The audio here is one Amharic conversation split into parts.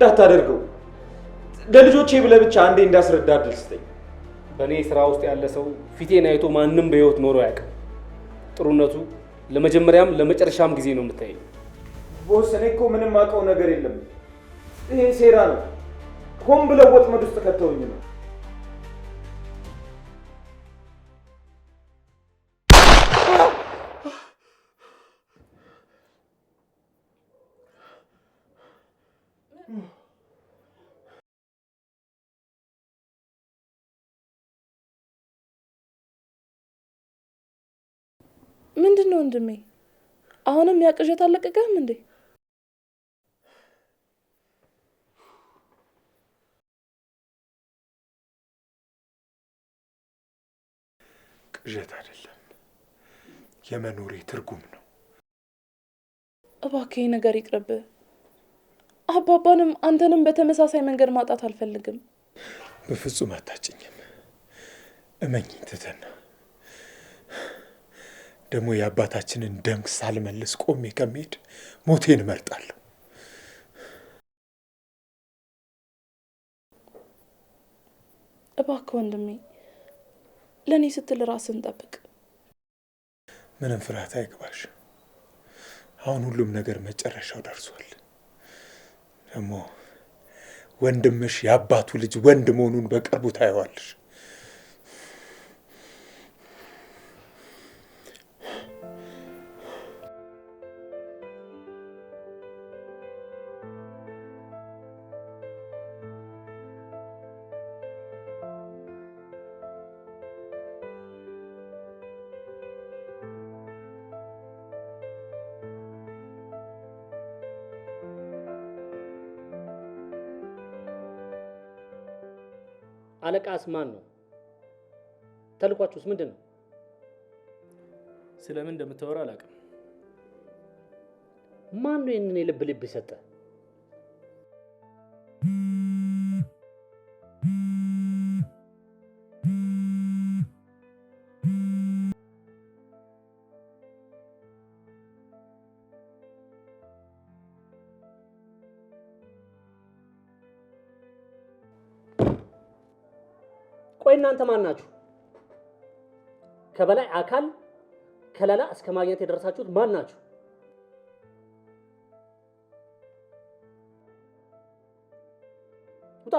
እንዳታደርገው ለልጆቼ ብለህ ብቻ አንዴ እንዳስረዳ እድል ስጠኝ። በእኔ ስራ ውስጥ ያለ ሰው ፊቴን አይቶ ማንም በህይወት ኖሮ ያውቃል። ጥሩነቱ ለመጀመሪያም ለመጨረሻም ጊዜ ነው የምታየኝ። ቦስ እኔ እኮ ምንም አውቀው ነገር የለም። ይሄ ሴራ ነው። ሆን ብለው ወጥመድ ውስጥ ከተውኝ ነው። ምንድነው ወንድሜ? አሁንም ያቅዠት አለቀቀህም እንዴ? ቅዠት አይደለም፣ የመኖሬ ትርጉም ነው። እባክህ ነገር ይቅርብህ። አባባንም አንተንም በተመሳሳይ መንገድ ማጣት አልፈልግም። በፍጹም አታጭኝም። እመኝ ትተና ደግሞ የአባታችንን ደም ሳልመልስ ቆሜ ከመሄድ ሞቴን እመርጣለሁ። እባክህ ወንድሜ ለእኔ ስትል ራስን ጠብቅ። ምንም ፍርሃት አይግባሽ። አሁን ሁሉም ነገር መጨረሻው ደርሷል። ደግሞ ወንድምሽ የአባቱ ልጅ ወንድ መሆኑን በቅርቡ ታየዋለሽ። አለቃስ ማን ነው? ተልኳችሁስ ምንድን ነው? ስለምን እንደምታወራ አላውቅም። ማን ነው ይሄንን የልብ ልብ ይሰጠ? ቆይ እናንተ ማን ናችሁ? ከበላይ አካል ከለላ እስከ ማግኘት የደረሳችሁት ማን ናችሁ? ውጣ!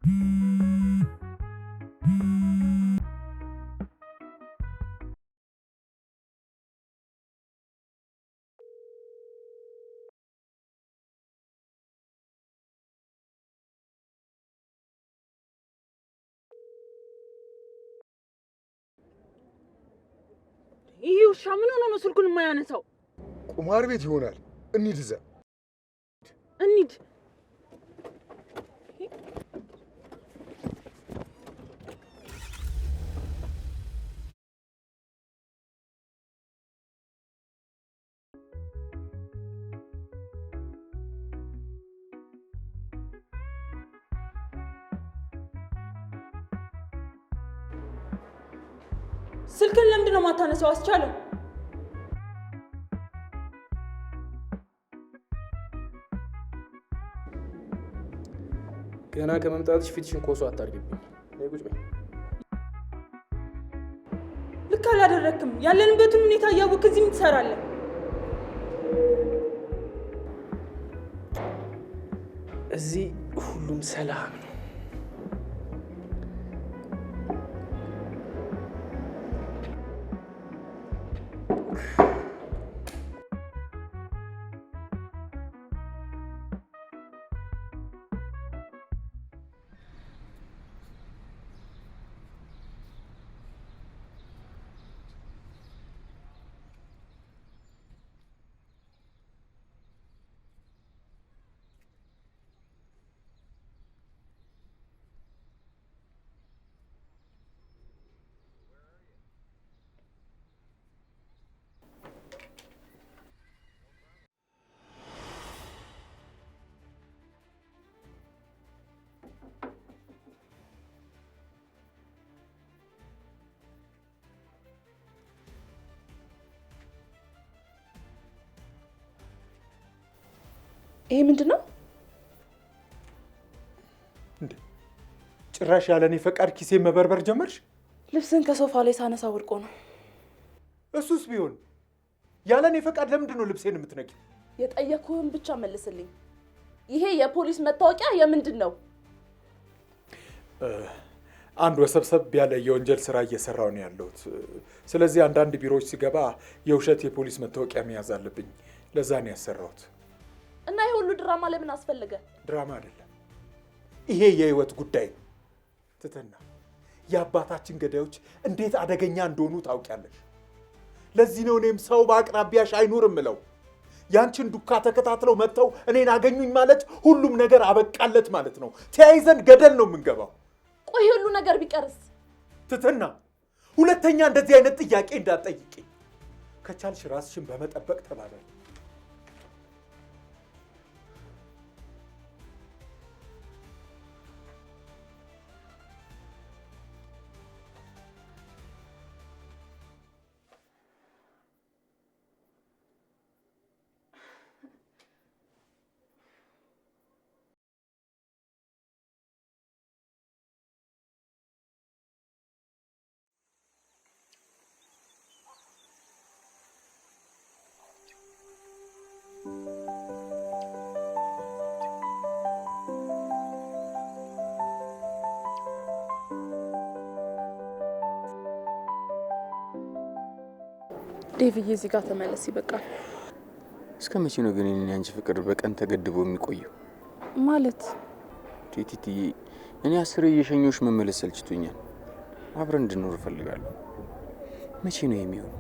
ይሄ ውሻ ምን ሆኖ ነው ስልኩን የማያነሳው? ቁማር ቤት ይሆናል። እንሂድ እዛ እንሂድ። ስልክን ለምንድን ነው የማታነሳው? አስቻለው ገና ከመምጣትሽ ፊትሽን ኮሶ አታርጊብኝ። ነይ ቁጭ በይ። ልክ አላደረክም። ያለንበትን ሁኔታ እያወቅህ እዚህ ምን ትሰራለህ? እዚህ ሁሉም ሰላም ነው። ይሄ ምንድነው? እንዴ ጭራሽ ያለኔ ፈቃድ ኪሴ መበርበር ጀመርሽ? ልብስን ከሶፋ ላይ ሳነሳ ወድቆ ነው። እሱስ ቢሆን ያለኔ ፈቃድ ለምንድን ነው ልብሴን የምትነቂ? የጠየኩህን ብቻ መልስልኝ። ይሄ የፖሊስ መታወቂያ የምንድን ነው? አንድ ወሰብሰብ ያለ የወንጀል ስራ እየሰራው ነው ያለሁት። ስለዚህ አንዳንድ ቢሮዎች ሲገባ የውሸት የፖሊስ መታወቂያ መያዝ አለብኝ። ለዛ ነው ያሰራሁት። እና ይሄ ሁሉ ድራማ ለምን አስፈለገ? ድራማ አይደለም፣ ይሄ የህይወት ጉዳይ ነው። ትትና የአባታችን ገዳዮች እንዴት አደገኛ እንደሆኑ ታውቂያለሽ። ለዚህ ነው እኔም ሰው በአቅራቢያሽ አይኖርም እለው። ያንቺን ዱካ ተከታትለው መጥተው እኔን አገኙኝ ማለት ሁሉም ነገር አበቃለት ማለት ነው። ተያይዘን ገደል ነው የምንገባው። ቆይ ሁሉ ነገር ቢቀርስ? ትትና ሁለተኛ እንደዚህ አይነት ጥያቄ እንዳትጠይቂ። ከቻልሽ ራስሽን በመጠበቅ ተባበሪ። ዴቪዬ እዚህ ጋር ተመለስ፣ ይበቃል። እስከ መቼ ነው ግን እኔ አንቺ ፍቅር በቀን ተገድቦ የሚቆየው? ማለት ቲቲቲ እኔ 10 እየሸኞሽ መመለስ ሰልችቶኛል። አብረን እንድንኖር እፈልጋለሁ። መቼ ነው የሚሆነው?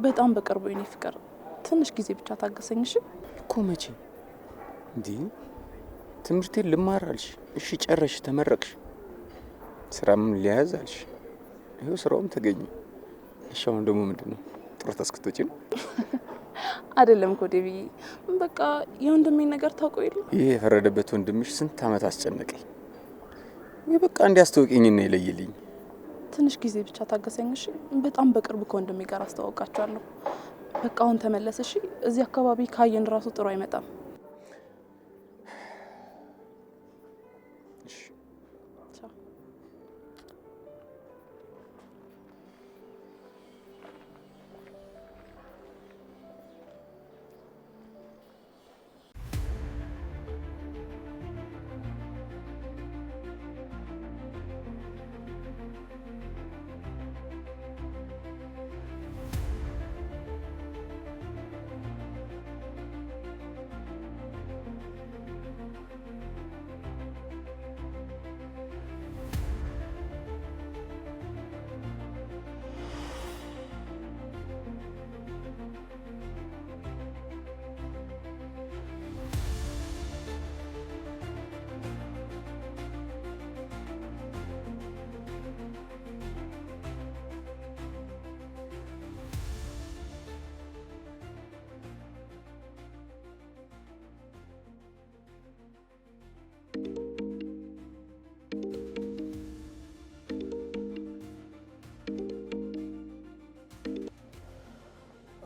በጣም በቅርቡ የኔ ፍቅር፣ ትንሽ ጊዜ ብቻ ታገሰኝ እሺ? እኮ መቼ እንዴ? ትምህርቴን ልማር አልሽ፣ እሺ ጨረሽ፣ ተመረቅሽ፣ ስራም ሊያዝ አልሽ፣ ይኸው ስራውም ተገኘ። እሺ አሁን ደግሞ ምንድነው? ጥሩ ታስከተጪ ነው? አይደለም እኮ ዴቪ፣ በቃ የወንድሜን ነገር ታውቀው የለ? ይሄ የፈረደበት ወንድምሽ ስንት አመት አስጨነቀኝ። በቃ እንዲያስተውቂኝ ነው ይለይልኝ። ትንሽ ጊዜ ብቻ ታገሰኝ እሺ? በጣም በቅርቡ ከወንድሜ ጋር አስተዋውቃቸዋለሁ። በቃ አሁን ተመለስ እሺ? እዚህ አካባቢ ካየን ራሱ ጥሩ አይመጣም።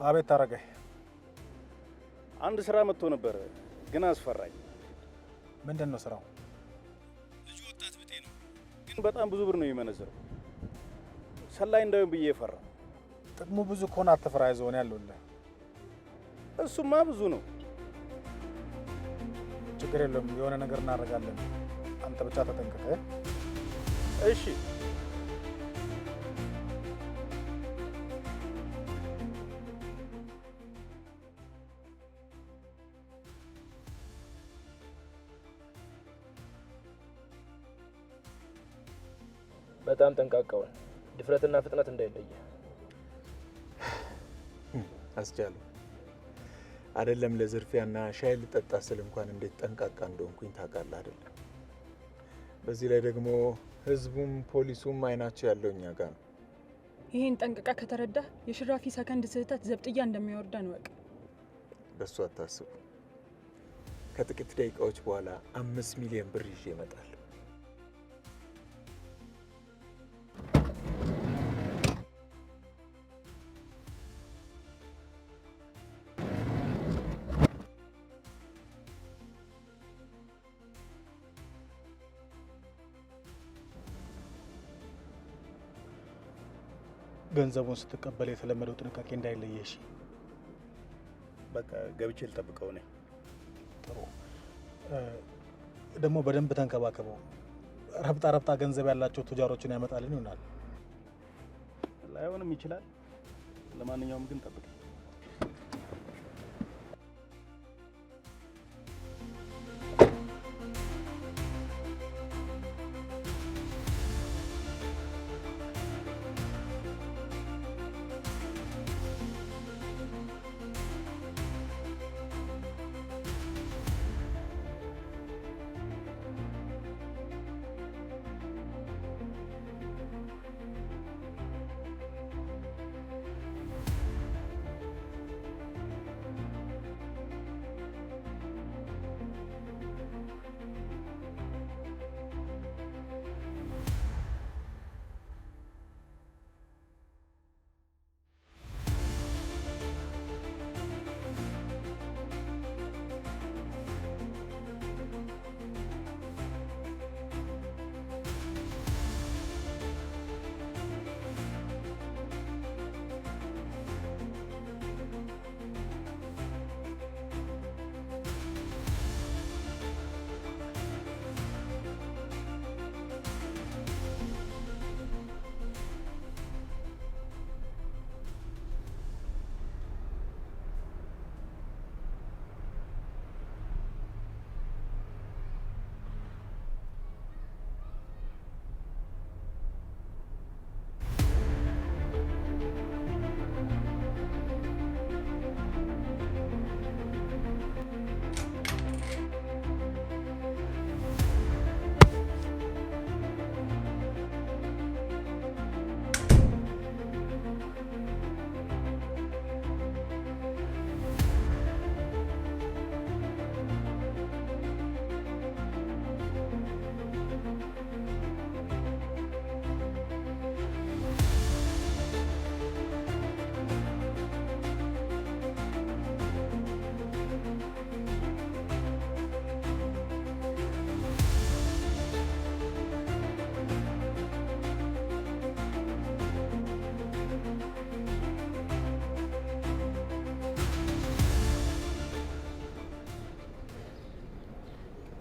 አቤት ታረጋይ። አንድ ስራ መጥቶ ነበር ግን አስፈራኝ። ምንድን ነው ስራው? ልጁ ወጣት ብጤ ነው ግን በጣም ብዙ ብር ነው የሚመነዝረው። ሰላይ እንዳይሆን ብዬ ፈራ። ጥቅሙ ብዙ ከሆነ አትፍራ፣ ይዞን ያለውልህ። እሱማ ብዙ ነው። ችግር የለውም፣ የሆነ ነገር እናደርጋለን። አንተ ብቻ ተጠንቀቅ። እሺ። በጣም ጠንቃቃውን ድፍረትና ፍጥነት እንዳይለየ። አስቻለሁ አይደለም ለዝርፊያና ሻይ ልጠጣ ስል እንኳን እንዴት ጠንቃቃ እንደሆንኩኝ ታውቃለህ አይደለም? በዚህ ላይ ደግሞ ህዝቡም ፖሊሱም አይናቸው ያለው እኛ ጋር ነው። ይሄን ጠንቅቃ ከተረዳ የሽራፊ ሰከንድ ስህተት ዘብጥያ እንደሚያወርደን ወቅ። በሱ አታስቡ። ከጥቂት ደቂቃዎች በኋላ 5 ሚሊዮን ብር ይዤ እመጣለሁ። ገንዘቡን ስትቀበል የተለመደው ጥንቃቄ እንዳይለየሽ። በቃ ገብቼ ልጠብቀው ነኝ። ጥሩ። ደግሞ በደንብ ተንከባከበው። ረብጣ ገንዘብ ያላቸው ቱጃሮችን ያመጣልን ይሆናል። ላይሆንም ይችላል። ለማንኛውም ግን ጠብቀኝ።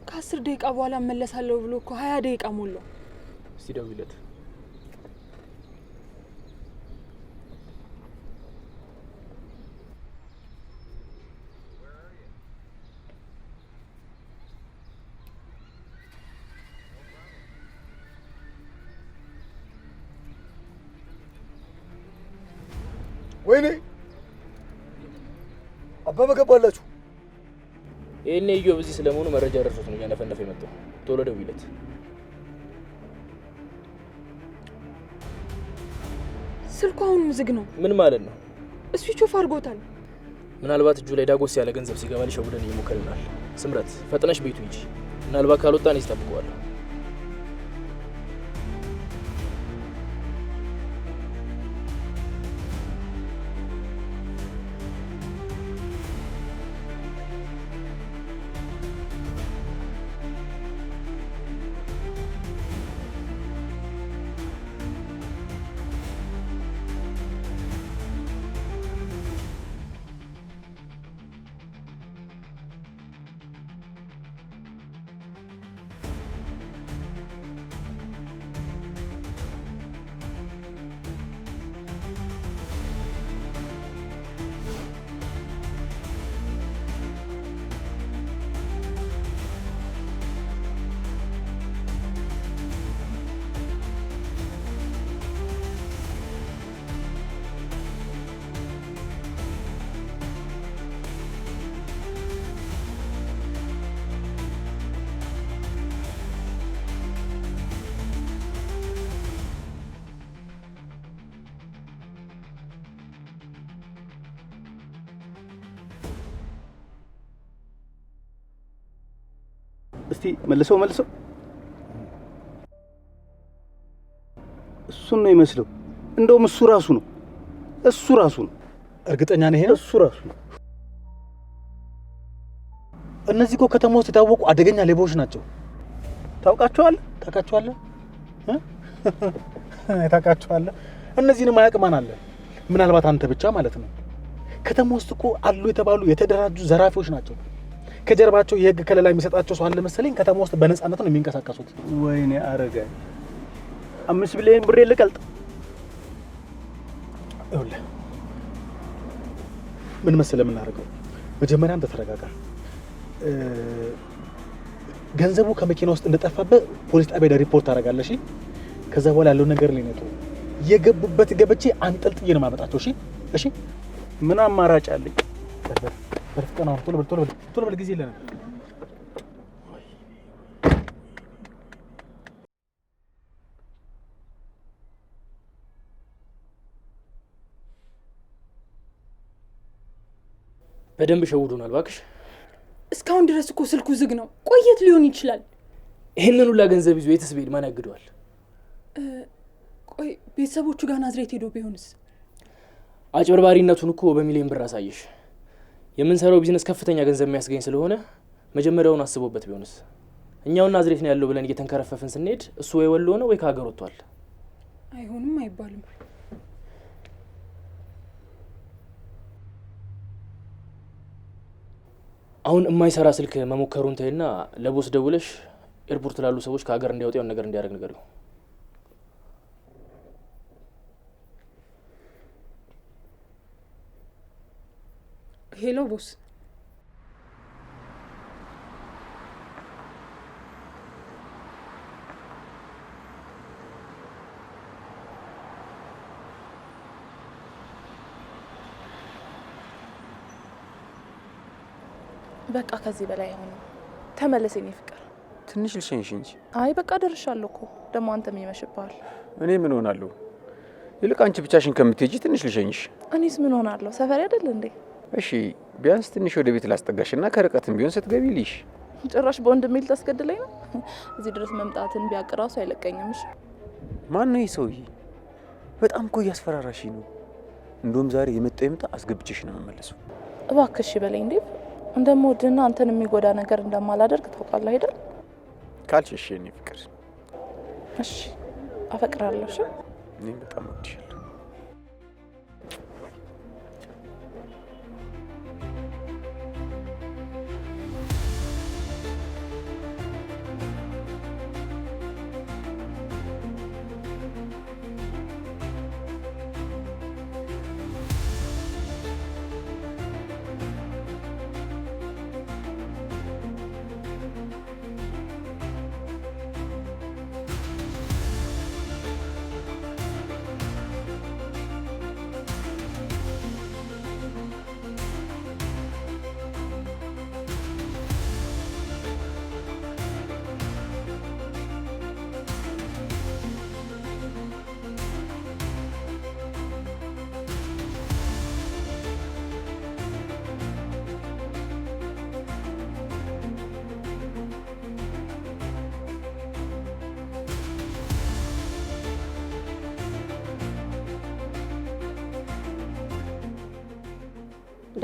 ከ10 ደቂቃ በኋላ እመለሳለሁ ብሎ እኮ 20 ደቂቃ ሞላው። እስቲ ደውይለት። ወይኔ አባባ ገባላችሁ። ይሄኔ ኢዮብ እዚህ ስለመሆኑ መረጃ ደርሶት ነው እያነፈነፈ የመጣው። ቶሎ ደውይለት። ስልኩ አሁንም ዝግ ነው። ምን ማለት ነው? ስዊች ኦፍ አድርጎታል። ምናልባት እጁ ላይ ዳጎስ ያለ ገንዘብ ሲገባ ሊሸውደን እየሞከረ ይሆናል። ስምረት ፈጥነሽ ቤቱ ሂጂ። ምናልባት ካልወጣ እኔ እጠብቀዋለሁ። እስቲ መልሰው እሱን ነው ይመስለው። እንደውም እሱ ራሱ ነው። እርግጠኛ ነህ? እሱ ራሱ ነው። እነዚህ እኮ ከተማ ውስጥ የታወቁ አደገኛ ሌቦች ናቸው። ታውቃቸዋለህ? ታውቃቸዋለህ? እነዚህን ማያውቅ ማን አለ? ምናልባት አንተ ብቻ ማለት ነው። ከተማ ውስጥ እኮ አሉ የተባሉ የተደራጁ ዘራፊዎች ናቸው። ከጀርባቸው የህግ ከለላ የሚሰጣቸው ሰው አለ መሰለኝ። ከተማ ውስጥ በነፃነት ነው የሚንቀሳቀሱት። ወይኔ አረጋኝ 5 ቢሊዮን ብር ልቀልጥ። ይኸውልህ ምን መሰለህ የምናደርገው፣ መጀመሪያ አንተ ተረጋጋ። ገንዘቡ ከመኪና ውስጥ እንደጠፋበት ፖሊስ ጣቢያ ሪፖርት ታደርጋለህ። እሺ? ከዛ በኋላ ያለው ነገር ላይ ነው የገቡበት ገብቼ አንጠልጥዬ ነው የማመጣቸው። እሺ? ምን አማራጭ አለኝ? በፍጥነት ነው። ቶሎ በል ጊዜ የለንም። በደንብ ሸውዶናል እባክሽ። እስካሁን ድረስ እኮ ስልኩ ዝግ ነው። ቆየት ሊሆን ይችላል። ይሄንን ሁላ ገንዘብ ይዞ የትስ ቤት ማን ያግደዋል? ቆይ ቤተሰቦቹ ጋር ናዝሬት ሄዶ ቢሆንስ? አጭበርባሪነቱን እኮ በሚሊዮን ብር አሳየሽ። የምንሰራው ቢዝነስ ከፍተኛ ገንዘብ የሚያስገኝ ስለሆነ መጀመሪያውን አስቦበት ቢሆንስ? እኛው ናዝሬት ነው ያለው ብለን እየተንከረፈፍን ስንሄድ እሱ ወይ ወሎ ነው ወይ ከሀገር ወጥቷል። አይሆንም አይባልም። አሁን የማይሰራ ስልክ መሞከሩን ተይና ለቦስ ደውለሽ ኤርፖርት ላሉ ሰዎች ከሀገር እንዲያወጡ ያውን ነገር እንዲያደርግ ንገሪው። ሄሎ ቦስ። በቃ ከዚህ በላይ አይሆንም። ተመለስ የኔ ፍቅር። ትንሽ ልሸኝሽ እንጂ። አይ በቃ ደርሻለሁ እኮ። ደግሞ አንተም ይመሽብሃል። እኔ ምን ሆናለሁ? ይልቅ አንቺ ብቻሽን ከምትሄጂ ትንሽ ልሸኝሽ። እኔስ ምን ሆናለሁ? ሰፈር አይደል እንዴ? እሺ ቢያንስ ትንሽ ወደ ቤት ላስጠጋሽና ከርቀትም ቢሆን ስትገቢ ልይሽ። ጭራሽ በወንድሜ ልታስገድለኝ ነው? እዚህ ድረስ መምጣትን ቢያውቅ ራሱ አይለቀኝም። እሺ ማን ነው ይህ ሰውዬ? በጣም እኮ እያስፈራራሽ ነው። እንደውም ዛሬ የመጣው ይምጣ፣ አስገብቼሽ ነው የምመለሰው። እባክሽ በለኝ እንዴ። እንደምወድና አንተን የሚጎዳ ነገር እንደማላደርግ ታውቃለህ አይደል? ካልሽሽ የኔ ፍቅር። እሺ አፈቅራለሁ። እሺ እኔም በጣም ወድሻለሁ።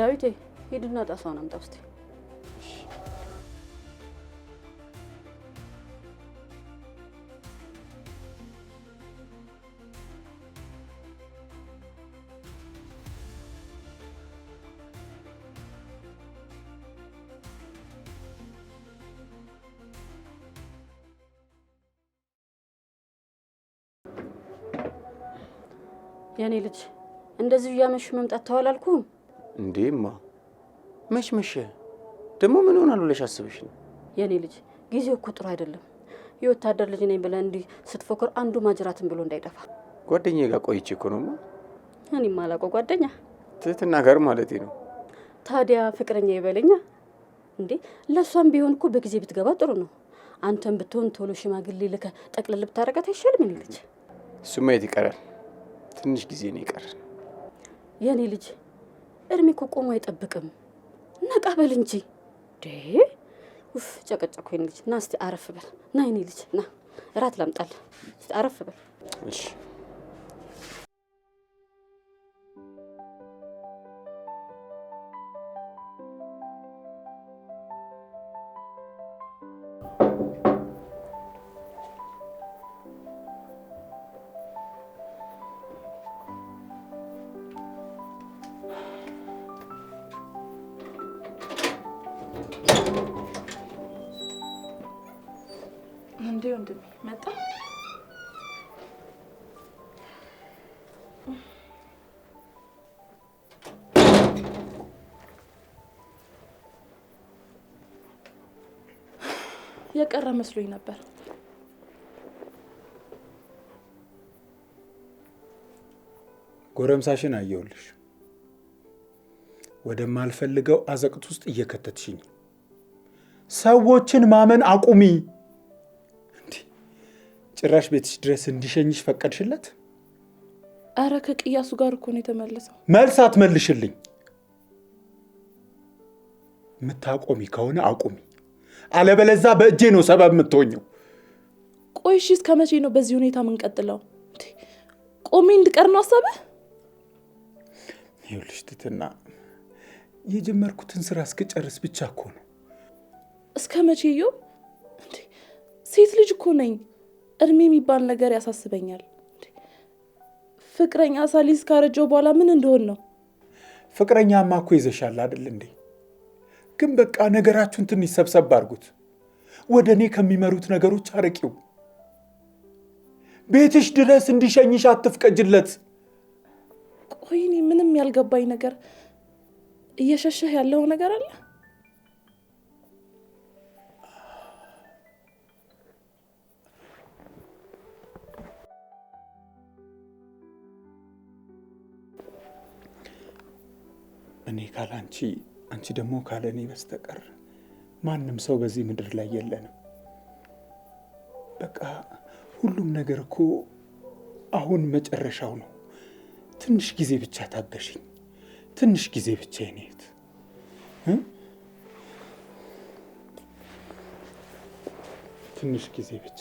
ዳዊቴ ሂድና ጣሳውን አምጣ እስቲ። የኔ ልጅ እንደዚህ እያመሹ መምጣት ተዋላልኩም እንዴማ? መች መሸ ደግሞ? ምን ሆናል ብለሽ አስበሽ ነው? የኔ ልጅ ጊዜው እኮ ጥሩ አይደለም። የወታደር ልጅ ነኝ ብለህ እንዲህ ስትፎክር አንዱ ማጅራትን ብሎ እንዳይጠፋ። ጓደኛዬ ጋር ቆይቼ እኮ ነውማ። እኔም አላውቀው ጓደኛ ትህትና ጋር ማለቴ ነው። ታዲያ ፍቅረኛ ይበለኛ እንዴ? ለሷም ቢሆን እኮ በጊዜ ብትገባ ጥሩ ነው። አንተም ብትሆን ቶሎ ሽማግሌ ልከህ ጠቅልል ብታረጋት አይሻልም? የኔ ልጅ እሱማ የት ይቀራል? ትንሽ ጊዜ ነው ይቀራል። የኔ ልጅ እድሜ እኮ ቆሞ አይጠብቅም። ነቃ በል እንጂ። ኡፍ ጨቀጨኩ። የኔ ልጅ ና እስቲ አረፍ በል። ና የኔ ልጅ ና እራት ላምጣልህ። እስቲ አረፍ በል። እሺ እንዴ ወንድሜ መጣ? የቀረ መስሎኝ ነበር። ጎረምሳሽን አየሁልሽ። ወደማልፈልገው አዘቅት ውስጥ እየከተትሽኝ። ሰዎችን ማመን አቁሚ። ጭራሽ ቤትሽ ድረስ እንዲሸኝሽ ፈቀድሽለት? አረ ከቅያሱ ጋር እኮ ነው የተመለሰው። መልስ አትመልሽልኝ። የምታቆሚ ከሆነ አቁሚ፣ አለበለዛ በእጄ ነው ሰበብ የምትሆኘው። ቆይ እሺ እስከ መቼ ነው በዚህ ሁኔታ የምንቀጥለው? ቆሜ እንድቀር ነው ሀሳብህ? ይኸውልሽ ትትና፣ የጀመርኩትን ስራ እስክጨርስ ብቻ እኮ ነው። እስከ መቼ ይው? ሴት ልጅ እኮ ነኝ። እድሜ የሚባል ነገር ያሳስበኛል። ፍቅረኛ ሳሊስ ካረጀው በኋላ ምን እንደሆነ ነው? ፍቅረኛማ እኮ ይዘሻል አይደል እንዴ? ግን በቃ ነገራችሁን ትንሽ ሰብሰብ አድርጉት። ወደ እኔ ከሚመሩት ነገሮች አርቂው። ቤትሽ ድረስ እንዲሸኝሽ አትፍቀጅለት። ቆይ እኔ ምንም ያልገባኝ ነገር፣ እየሸሸህ ያለው ነገር አለ? እኔ ካላንቺ አንቺ ደግሞ ካለኔ በስተቀር ማንም ሰው በዚህ ምድር ላይ የለንም። በቃ ሁሉም ነገር እኮ አሁን መጨረሻው ነው። ትንሽ ጊዜ ብቻ ታገሽኝ። ትንሽ ጊዜ ብቻ የኔት ትንሽ ጊዜ ብቻ።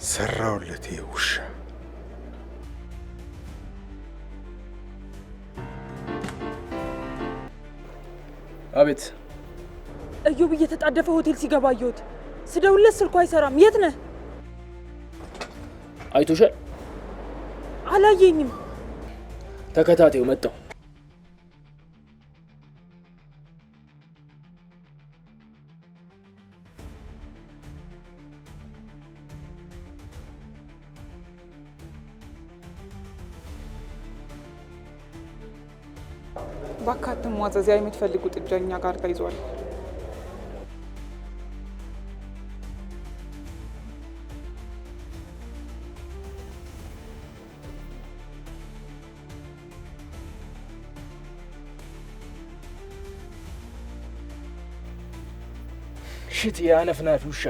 ሰራውለት ውሻ። አቤት። እዮብ እየተጣደፈ ሆቴል ሲገባ አየሁት። ስደውልለት ስልኩ አይሰራም። የት ነህ? አይቶሻል? አላየኝም። ተከታተዩ፣ መጣሁ። ባካትም ማዘዚያ የምትፈልጉ ጥጃ እኛ ጋር ተይዟል። ሽት ያነፍናፊ ውሻ።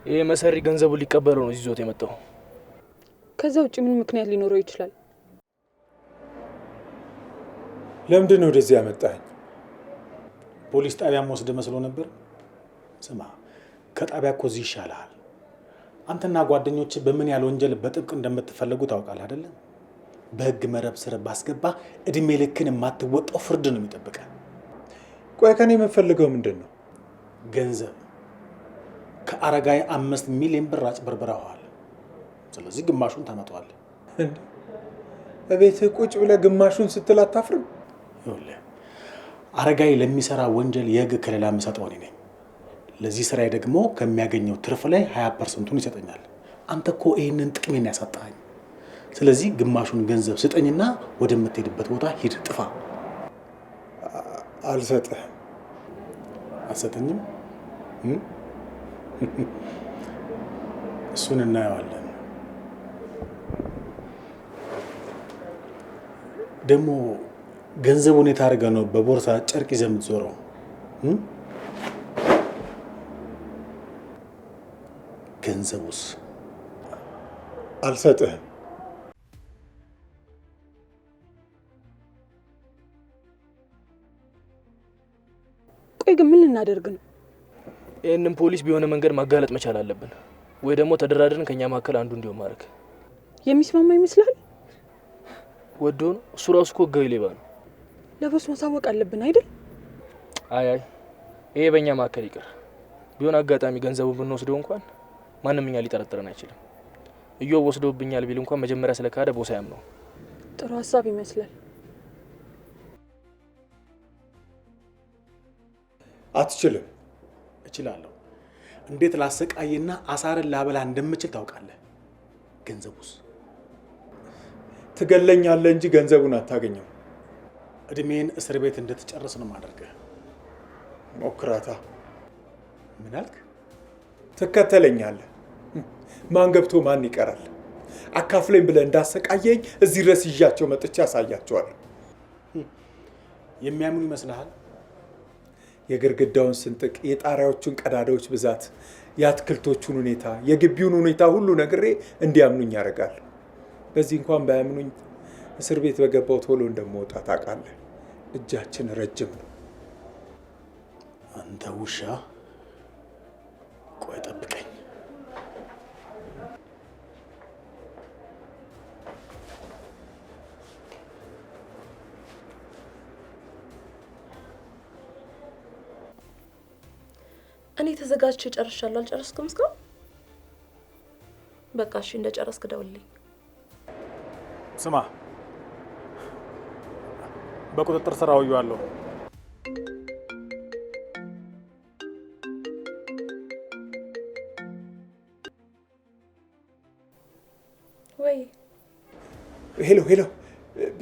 ይሄ መሰሪ ገንዘቡን ሊቀበለው ነው ይዞት የመጣው። ከዛ ውጭ ምን ምክንያት ሊኖረው ይችላል? ለምንድን ነው ወደዚህ ያመጣኝ? ፖሊስ ጣቢያም ወስደ መስሎ ነበር። ስማ ከጣቢያ እኮ እዚህ ይሻልሃል። አንተና ጓደኞች በምን ያህል ወንጀል በጥብቅ እንደምትፈለጉ ታውቃለህ አይደለም? በህግ መረብ ስር ባስገባ እድሜ ልክን የማትወጣው ፍርድ ነው የሚጠብቀ። ቆይ ከኔ የምፈልገው ምንድን ነው? ገንዘብ። ከአረጋይ 5 ሚሊዮን ብር አጭበርብረዋል። ስለዚህ ግማሹን ታመጣዋለህ። በቤትህ ቁጭ ብለህ ግማሹን ስትል አታፍርም? ይኸውልህ አረጋይ ለሚሰራ ወንጀል የህግ ከለላ የምሰጠው እኔ ነኝ። ለዚህ ስራዬ ደግሞ ከሚያገኘው ትርፍ ላይ 20% ይሰጠኛል። አንተ እኮ ይህንን ጥቅሜን ያሳጣኸኝ። ስለዚህ ግማሹን ገንዘብ ስጠኝና ወደምትሄድበት ቦታ ሂድ፣ ጥፋ። አልሰጥህም። አልሰጠኝም? እሱን እናየዋለን። ደግሞ ገንዘቡን የታረገ ነው በቦርሳ ጨርቅ ይዘህ የምትዞረው? ገንዘቡስ? አልሰጥህም። ቆይ ግን ምን ልናደርግ ነው? ይህንን ፖሊስ ቢሆነ መንገድ ማጋለጥ መቻል አለብን፣ ወይ ደግሞ ተደራድረን ከኛ መካከል አንዱ እንዲሆን ማድረግ። የሚስማማ ይመስላል? ወዶ ነው። እሱ ራሱ እኮ ህጋዊ ሌባ ነው። ለቦስ ማሳወቅ አለብን አይደል? አይ ይሄ በእኛ መካከል ይቅር። ቢሆን አጋጣሚ ገንዘቡን ብንወስደው እንኳን ማንም እኛ ሊጠረጥረን አይችልም። እዮብ ወስዶብኛል ቢል እንኳን መጀመሪያ ስለካደ ቦስ አያምነው። ጥሩ ሀሳብ ይመስላል። አትችልም። እችላለሁ። እንዴት ላሰቃይና አሳርን ላበላ እንደምችል ታውቃለህ። ገንዘቡስ? ትገለኛለህ እንጂ ገንዘቡን አታገኘው። እድሜን እስር ቤት እንድትጨርስ ነው ማድረግህ። ሞክራታ። ምን አልክ? ትከተለኛለህ። ማን ገብቶ ማን ይቀራል? አካፍለኝ ብለህ እንዳሰቃየኝ እዚህ ድረስ ይዣቸው መጥቼ ያሳያቸዋለሁ። የሚያምኑ ይመስልሃል? የግድግዳውን ስንጥቅ፣ የጣሪያዎቹን ቀዳዳዎች ብዛት፣ የአትክልቶቹን ሁኔታ፣ የግቢውን ሁኔታ ሁሉ ነግሬ እንዲያምኑኝ ያደርጋለሁ። በዚህ እንኳን ባያምኑኝ እስር ቤት በገባው ቶሎ እንደምወጣ ታውቃለህ። እጃችን ረጅም ነው። አንተ ውሻ፣ ቆይ ጠብቀኝ። እኔ ተዘጋጅቼ ጨርሻለሁ። አልጨረስኩም እስካሁን? በቃ እሺ፣ እንደጨረስክ ደውልልኝ። ስማ፣ በቁጥጥር ስር አውዬዋለሁ። ወይ ሄሎ ሄሎ፣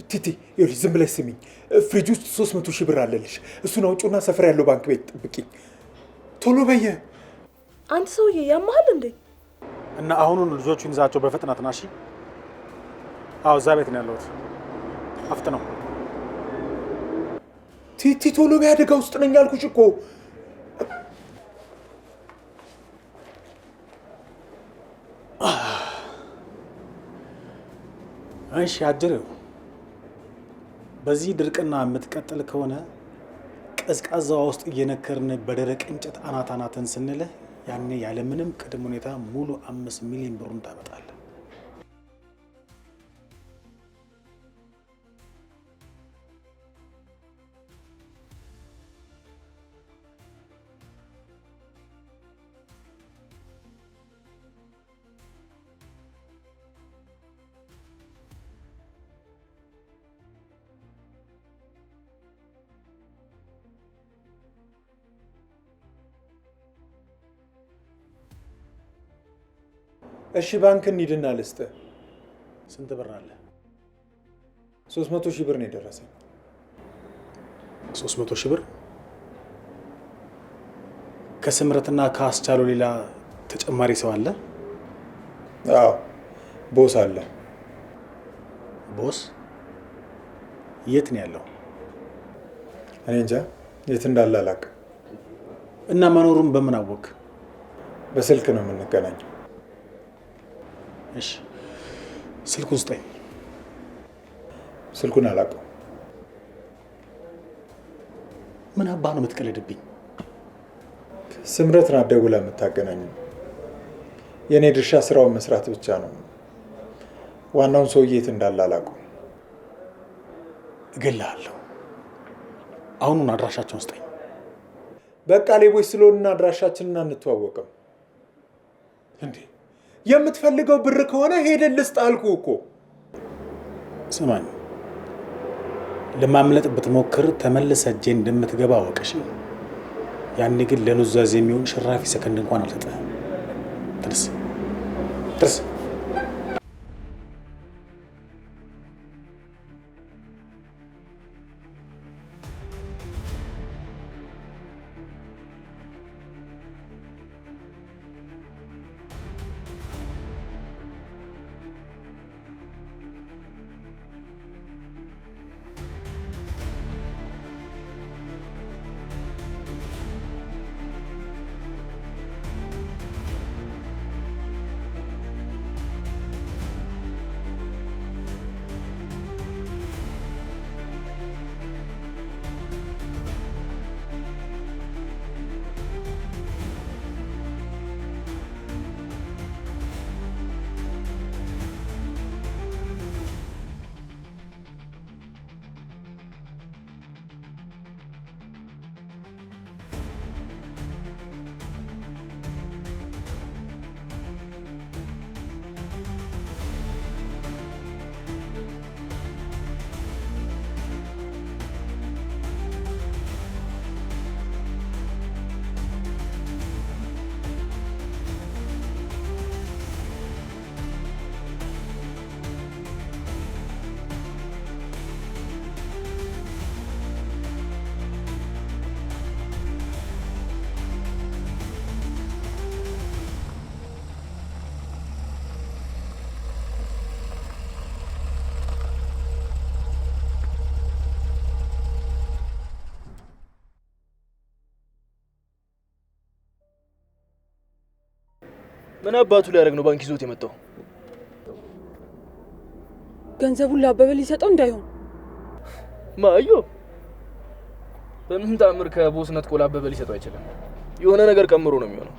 ቲቲ ይኸውልሽ፣ ዝም ብለሽ ስሚኝ። ፍሪጅ ውስጥ 300 ሺህ ብር አለልሽ። እሱን አውጪና ሰፈር ያለው ባንክ ቤት ጠብቂኝ። ቶሎ በየ። አንተ ሰውዬ ያማሃል እንዴ? እና አሁኑን ልጆቹን ይዛቸው በፍጥነት ና። እሺ? አዎ፣ እዛ ቤት ነው ያለሁት። አፍጥ ነው። ቲቲ ቶሎ በይ፣ አደጋ ውስጥ ነኝ አልኩሽ እኮ። እሺ አጅሬው፣ በዚህ ድርቅና የምትቀጥል ከሆነ ቀዝቃዛዋ ውስጥ እየነከርን በደረቅ እንጨት አናት አናትን ስንልህ ያኔ ያለምንም ቅድመ ሁኔታ ሙሉ 5 ሚሊዮን ብሩን ታመጣለህ። እሺ ባንክ እንሂድና ልስጥህ። ስንት ብር አለ? 300 ሺህ ብር ነው የደረሰኝ። 300 ሺህ ብር? ከስምረትና ከአስቻሉ ሌላ ተጨማሪ ሰው አለ? አዎ፣ ቦስ አለ። ቦስ የት ነው ያለው? እኔ እንጃ፣ የት እንዳለ አላውቅም። እና መኖሩን በምን አወቅ? በስልክ ነው የምንገናኘው። እሺ ስልኩን ስጠኝ። ስልኩን አላውቀው። ምን አባ ነው የምትቀልድብኝ? ስምረት ናት ደውላ የምታገናኘው። የእኔ ድርሻ ስራውን መስራት ብቻ ነው። ዋናውን ሰውዬ የት እንዳለ አላውቀው። እገልሃለሁ። አሁኑን አድራሻቸውን ስጠኝ። በቃ ሌቦች ስለሆንና አድራሻችንን አንተዋወቅም እንዴ? የምትፈልገው ብር ከሆነ ሄደን ልስጥ አልኩህ እኮ። ስማኝ፣ ለማምለጥ ብትሞክር ተመልሰህ እጄ እንደምትገባ አወቅሽ። ያኔ ግን ለኑዛዜ የሚሆን ሽራፊ ሰከንድ እንኳን አልሰጠህም። ትርስ ትርስ ምን አባቱ ሊያደርግ ነው ባንክ ይዞት የመጣው? ገንዘቡን ለአበበ ሊሰጠው እንዳይሆን። ማዮ በምን ታምር ከቦስ ነጥቆ ለአበበ ሊሰጠው አይችልም። የሆነ ነገር ቀምሮ ነው የሚሆነው።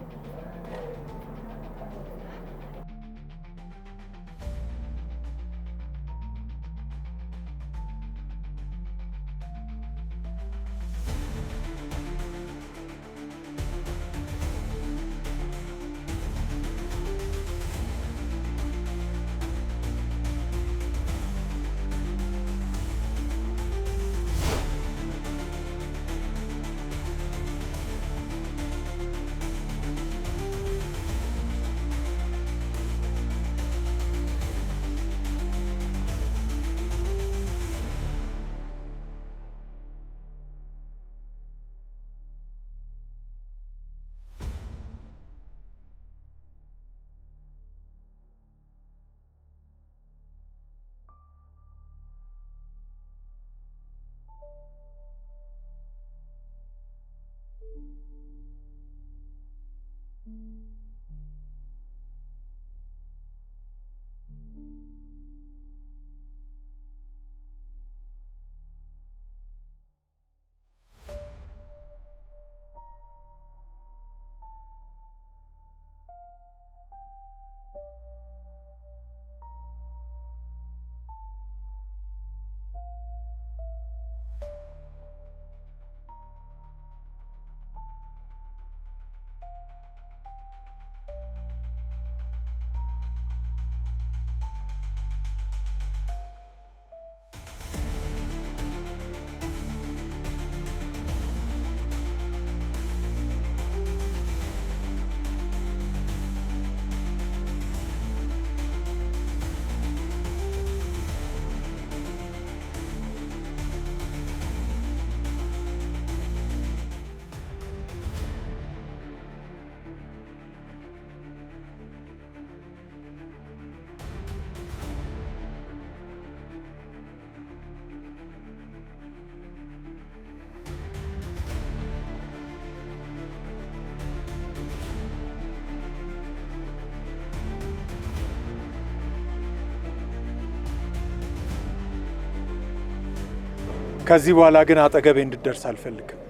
ከዚህ በኋላ ግን አጠገቤ እንድትደርስ አልፈልግም።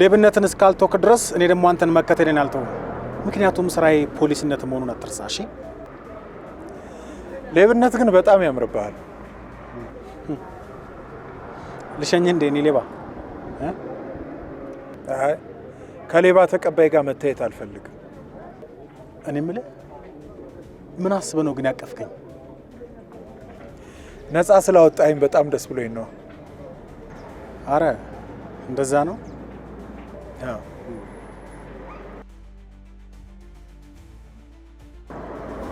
ሌብነትን እስካልተወክ ድረስ እኔ ደግሞ አንተን መከተልን አልተውም። ምክንያቱም ስራዬ ፖሊስነት መሆኑን አትርሳ። እሺ? ሌብነት ግን በጣም ያምርብሃል። ልሸኝ እንዴ? እኔ ሌባ? አይ ከሌባ ተቀባይ ጋር መታየት አልፈልግም። እኔ የምልህ ምን አስበህ ነው ግን ያቀፍከኝ? ነፃ ስላወጣኸኝ በጣም ደስ ብሎኝ ነው። አረ እንደዛ ነው? አዎ።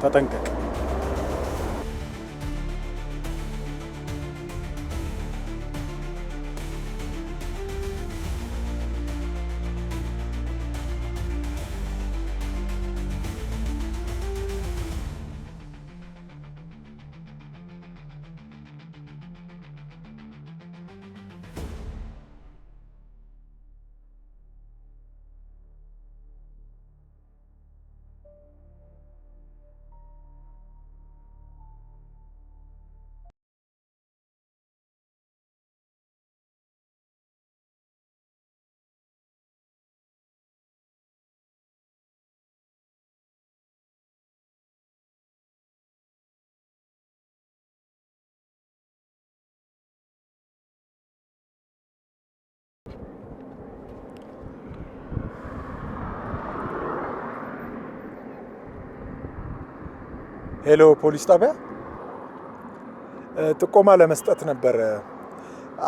ተጠንቀቅ። ሄሎ ፖሊስ ጣቢያ፣ ጥቆማ ለመስጠት ነበር።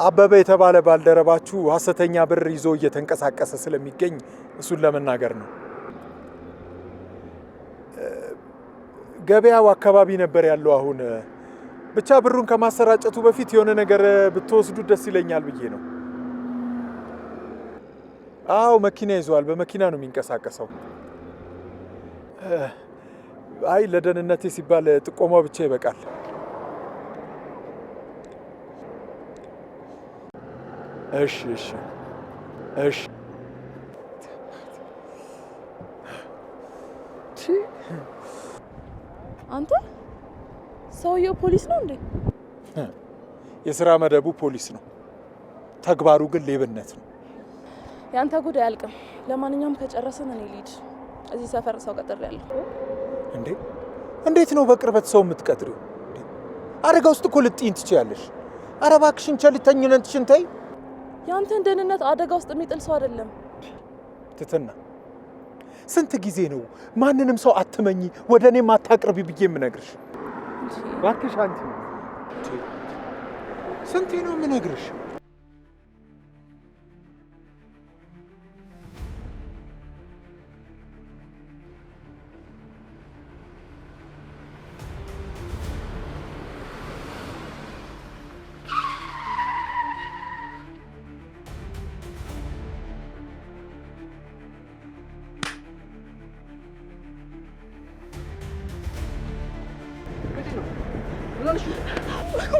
አበበ የተባለ ባልደረባችሁ ሐሰተኛ ብር ይዞ እየተንቀሳቀሰ ስለሚገኝ እሱን ለመናገር ነው። ገበያው አካባቢ ነበር ያለው አሁን። ብቻ ብሩን ከማሰራጨቱ በፊት የሆነ ነገር ብትወስዱ ደስ ይለኛል ብዬ ነው። አዎ መኪና ይዟል። በመኪና ነው የሚንቀሳቀሰው። አይ ለደህንነቴ ሲባል ጥቆማው ብቻ ይበቃል። እሺ እሺ እሺ። አንተ ሰውየው ፖሊስ ነው እንዴ? የሥራ መደቡ ፖሊስ ነው፣ ተግባሩ ግን ሌብነት ነው። ያንተ ጉዳይ አያልቅም። ለማንኛውም ከጨረስን እኔ ልሂድ። እዚህ ሰፈር ሰው ቀጥሬያለሁ። እንዴ እንዴት ነው በቅርበት ሰው የምትቀጥሪው? አደጋ ውስጥ እኮ ልጥይን ትችያለሽ። ኧረ እባክሽን ቸልተኝነትሽን ተይ። ያንተን ደህንነት አደጋ ውስጥ የሚጥል ሰው አይደለም። ትትና ስንት ጊዜ ነው ማንንም ሰው አትመኝ ወደ እኔም አታቅርቢ ብዬ የምነግርሽ? እባክሽ አንቺ ስንቴ ነው የምነግርሽ?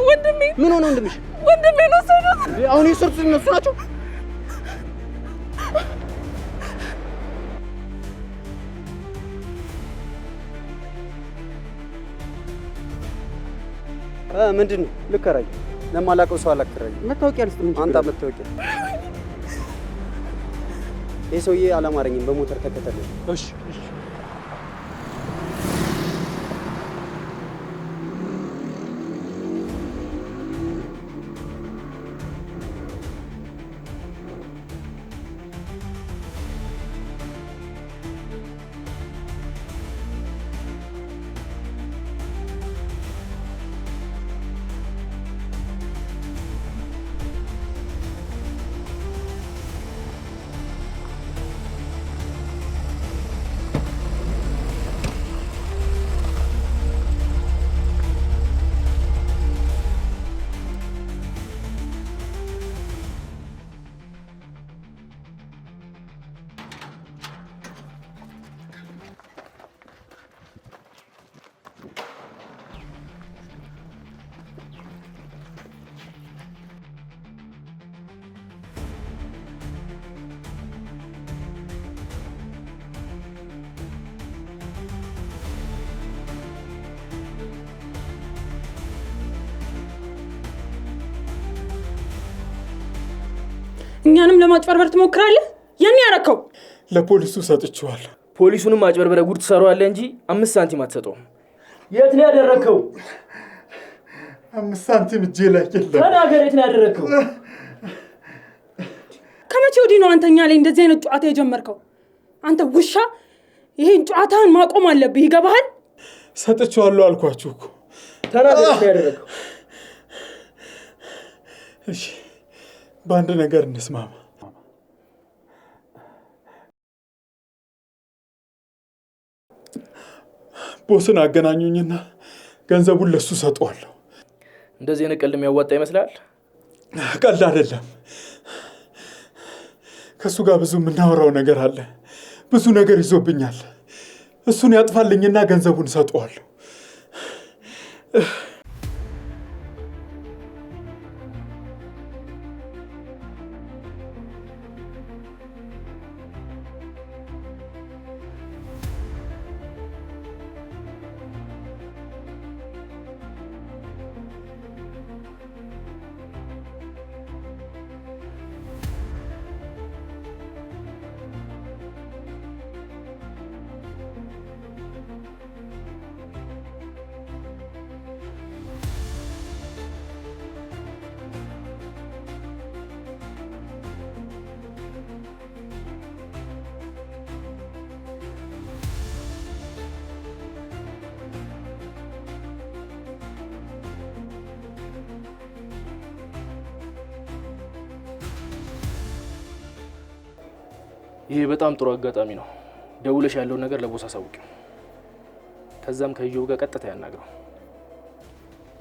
ወንድሜ ምን ሆነ ወንድምሽ? ወንድሜ ነው ሰሩት። አሁን የሰርቱት እነሱ ናቸው። ምንድን ነው? ልከራይ ለማላውቀው ሰው አላከራይ። መታወቂያ ልስጥ። ምን አንተ መታወቂያ? ይሄ ሰውዬ አላማረኝም። በሞተር ተከተለኝ። እሺ እሺ። እኛንም ለማጭበርበር ትሞክራለህ? የኔ ያረከው ለፖሊሱ ሰጥቼዋለሁ። ፖሊሱንም አጭበርበረ ጉድ ትሰራዋለህ እንጂ 5 ሳንቲም አትሰጠውም። የት ነው ያደረከው? 5 ሳንቲም እጄ ላይ የለም። ተናገር፣ የት ነው ያደረከው? ከመቼ ወዲህ ነው አንተኛ ላይ እንደዚህ አይነት ጨዋታ የጀመርከው? አንተ ውሻ፣ ይሄን ጨዋታን ማቆም አለብህ። ይገባሃል? ሰጥቼዋለሁ አልኳችሁ እኮ። ተናገር፣ የት ነው ያደረከው? እሺ፣ በአንድ ነገር እንስማማ። ቦስን አገናኙኝና ገንዘቡን ለሱ ሰጠዋለሁ። እንደዚህ አይነት ቀልድ የሚያዋጣ ይመስላል? ቀልድ አይደለም። ከሱ ጋር ብዙ የምናወራው ነገር አለ። ብዙ ነገር ይዞብኛል። እሱን ያጥፋልኝና ገንዘቡን ሰጠዋለሁ። ይሄ በጣም ጥሩ አጋጣሚ ነው። ደውለሽ ያለውን ነገር ለቦስ አሳውቂው። ከዛም ከኢዮብ ጋር ቀጥታ ያናግረው።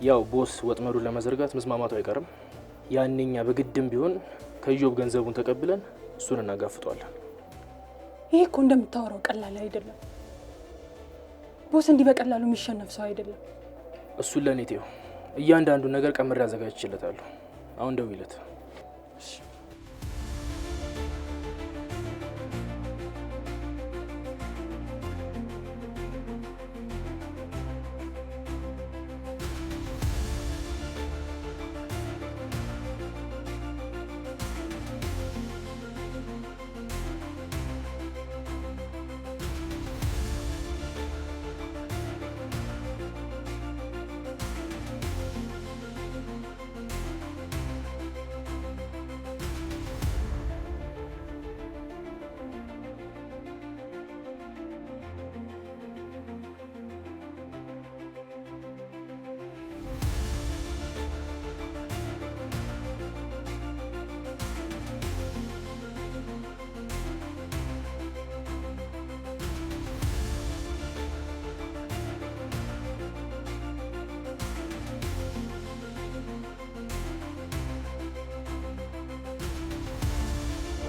ያው ቦስ ወጥመዱን ለመዘርጋት መስማማቱ አይቀርም። ያንኛ በግድም ቢሆን ከኢዮብ ገንዘቡን ተቀብለን እሱን እናጋፍጠዋለን። ይሄ እኮ እንደምታወራው ቀላል አይደለም። ቦስ እንዲህ በቀላሉ የሚሸነፍ ሰው አይደለም። እሱን ለኔ ተይው። እያንዳንዱን ነገር ቀምሬ አዘጋጅቼለታለሁ። አሁን ደውይለት።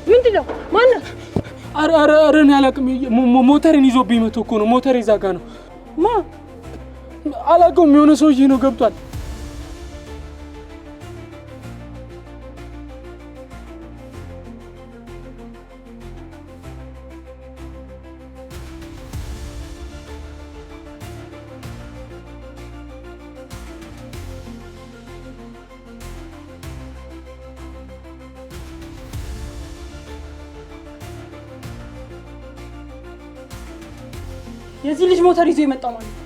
ምንድነው? ማነው? አረ እኔ አላውቅም። ሞተርን ይዞብኝ መቶ እኮ ነው። ሞተር ይዛጋ ነው። ማ አላውቀውም። የሆነ ሰውዬ ነው ገብቷል። የዚህ ልጅ ሞተር ይዞ የመጣው ማለት ነው።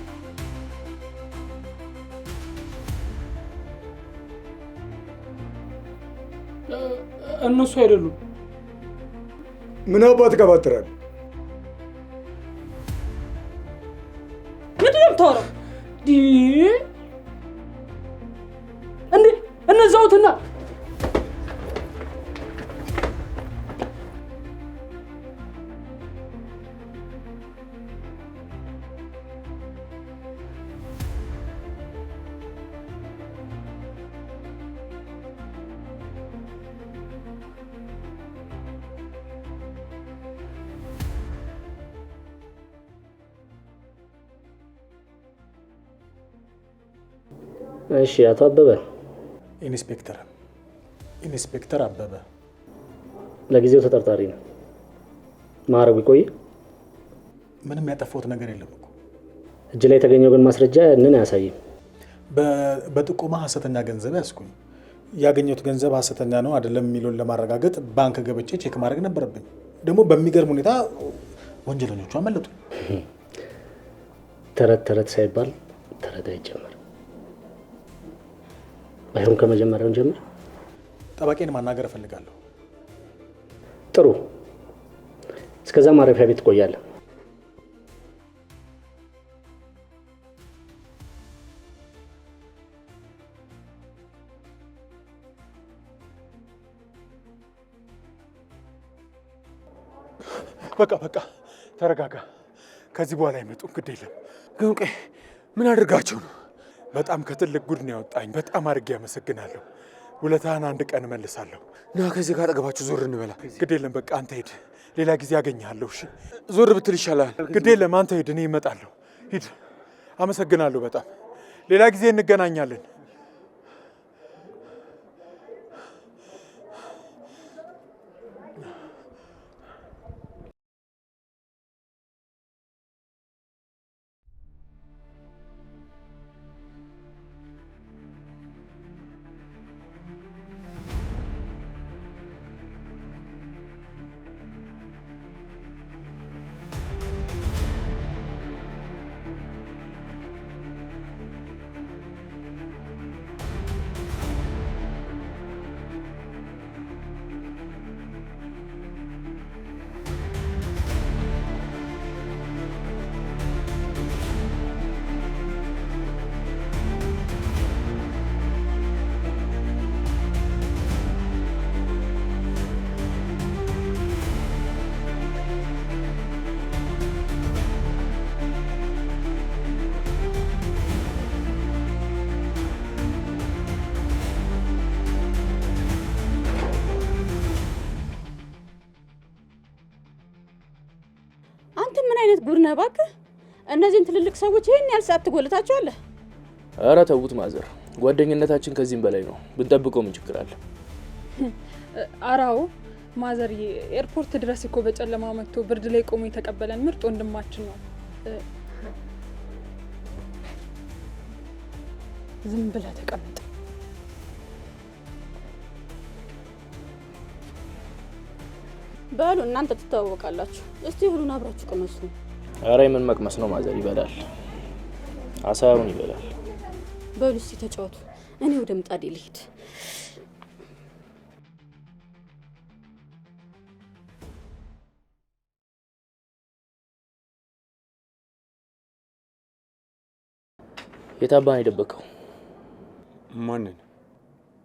እነሱ አይደሉም። ምን አባት ቀባጥራል? ምንድን ነው የምታወራው? እንዴ እነዛውትና እሺ አቶ አበበ። ኢንስፔክተር አበበ ለጊዜው ተጠርጣሪ ነው። ማዕረጉ ይቆይ። ምንም ያጠፋሁት ነገር የለም እኮ። እጅ ላይ የተገኘው ግን ማስረጃ ያንን አያሳይም። በጥቆማ ሐሰተኛ ገንዘብ ያስኩኝ። ያገኘሁት ገንዘብ ሐሰተኛ ነው አይደለም የሚለውን ለማረጋገጥ ባንክ ገብቼ ቼክ ማድረግ ነበረብኝ። ደግሞ በሚገርም ሁኔታ ወንጀለኞቹ አመለጡ። ተረት ተረት ሳይባል ተረት አይጀመርም። ባይሆን ከመጀመሪያውን ጀምር። ጠበቄን ማናገር እፈልጋለሁ። ጥሩ። እስከዛ ማረፊያ ቤት ትቆያለህ። በቃ ተረጋጋ። ከዚህ በኋላ አይመጡም። ግድ የለም። ግን ቆይ ምን አድርጋቸው ነው? በጣም ከትልቅ ጉድ ነው ያወጣኝ። በጣም አድርጌ አመሰግናለሁ። ውለታህን አንድ ቀን እመልሳለሁ። ና ከዚህ ጋር አጠገባችሁ ዞር እንበላ። ግድ የለም። በቃ አንተ ሂድ። ሌላ ጊዜ አገኘሃለሁ። እሺ፣ ዞር ብትል ይሻላል። ግድ የለም። አንተ ሂድ፣ እኔ እመጣለሁ። ሂድ። አመሰግናለሁ በጣም። ሌላ ጊዜ እንገናኛለን። አይነት ጉድ ነው እባክህ። እነዚህን ትልልቅ ሰዎች ይሄን ያህል ሰዓት ትጎልታቸዋለህ? ኧረ ተውት ማዘር፣ ጓደኝነታችን ከዚህም በላይ ነው። ብንጠብቀው ምን ችግር አለ? አራው ማዘር ኤርፖርት ድረስ እኮ በጨለማ መጥቶ ብርድ ላይ ቆሞ የተቀበለን ምርጥ ወንድማችን ነው። ዝም ብለህ ተቀመጥ። በሉ እናንተ ትተዋወቃላችሁ። እስቲ ሁሉን አብራችሁ ቅመሱ። ኧረ ምን መቅመስ ነው ማዘር፣ ይበላል። አሳሩን ይበላል። በሉ እስቲ ተጫወቱ። እኔ ወደ ምጣዴ ልሂድ። የታባን የደበቀው ማንን?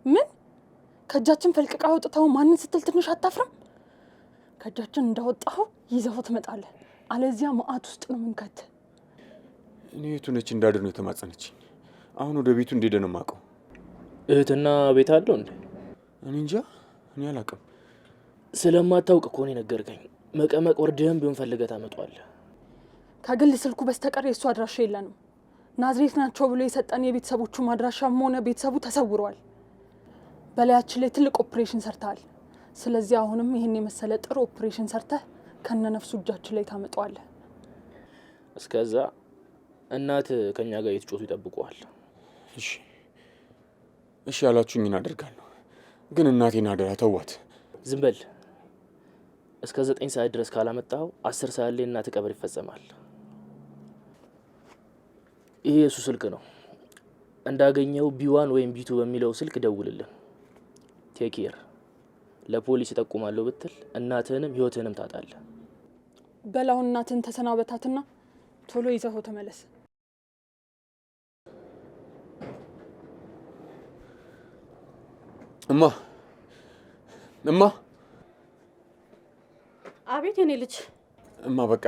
ምን ከእጃችን ፈልቅቃ አውጥተው ማንን ስትል ትንሽ አታፍርም? ከእጃችን እንዳወጣኸው ይዘኸው ትመጣለህ። አለዚያ መዓት ውስጥ ነው የምንከት። እኔ የቱ ነች እንዳድር ነው የተማጸነችኝ። አሁን ወደ ቤቱ እንደሄደ ነው የማውቀው። እህትና ቤት አለው እንዴ? እኔ እንጃ፣ እኔ አላውቅም። ስለማታውቅ እኮ ነው የነገርከኝ። መቀመቅ ወርደህም ቢሆን ፈልገህ ታመጣዋለህ። ከግል ስልኩ በስተቀር የእሱ አድራሻ የለንም። ናዝሬት ናቸው ብሎ የሰጠን የቤተሰቦቹ ማድራሻም ሆነ ቤተሰቡ ተሰውረዋል። በላያችን ላይ ትልቅ ኦፕሬሽን ሰርተሃል። ስለዚህ አሁንም ይህን የመሰለ ጥሩ ኦፕሬሽን ሰርተህ ከነነፍሱ እጃችን ላይ ታመጣዋለህ። እስከዛ እናት ከኛ ጋር የተጮቱ ይጠብቁዋል። እሺ ያላችሁኝ እናደርጋለሁ። ግን እናቴን አደራ ተዋት። ዝም በል። እስከ 9 ሰዓት ድረስ ካላመጣው 10 ሰዓት ላይ እናት ቀብር ይፈጸማል። ይሄ የሱ ስልክ ነው። እንዳገኘው ቢ1 ወይም ቢ2 በሚለው ስልክ ደውልልን። ቴክ ኬር። ለፖሊስ ይጠቁማለሁ ብትል እናትህንም ህይወትህንም ታጣለህ። በላውን እናትን ተሰናበታትና ቶሎ ይዘኸው ተመለስ። እማ። አቤት የኔ ልጅ። እማ በቃ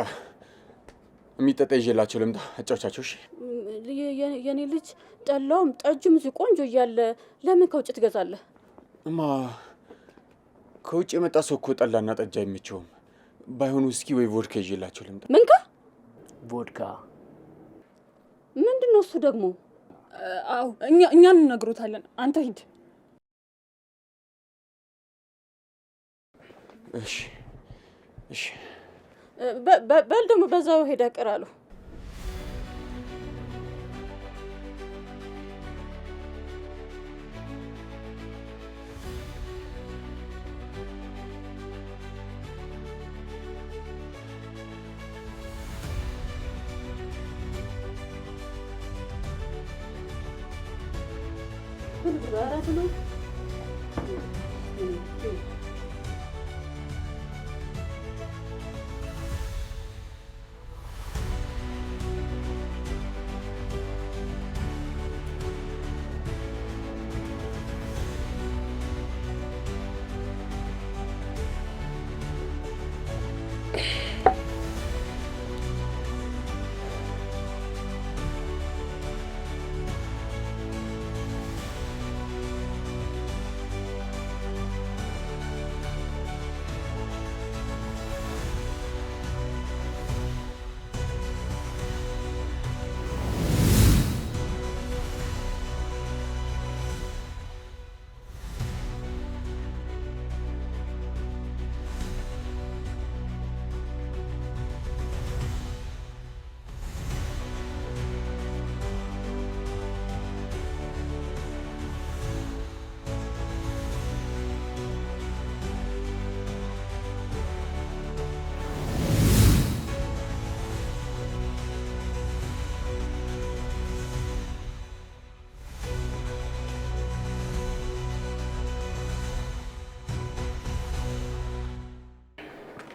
የሚጠጣ ይዤላቸው ልምጣ፣ አጫውቻቸው። እሺ የኔ ልጅ፣ ጠላውም ጠጁም እዚህ ቆንጆ እያለ ለምን ከውጭ ትገዛለህ? እማ ከውጭ የመጣ ሰው እኮ ጠላና ጠጅ አይመቸውም። ባይሆን ውስኪ ወይ ቮድካ ይዤላቸው ልምጣ። ምንካ? ቮድካ ምንድን ነው እሱ ደግሞ? አዎ እኛ እንነግሮታለን። አንተ ሂድ። እሺ በል ደግሞ በዛው ሄዳ ቀራሉ።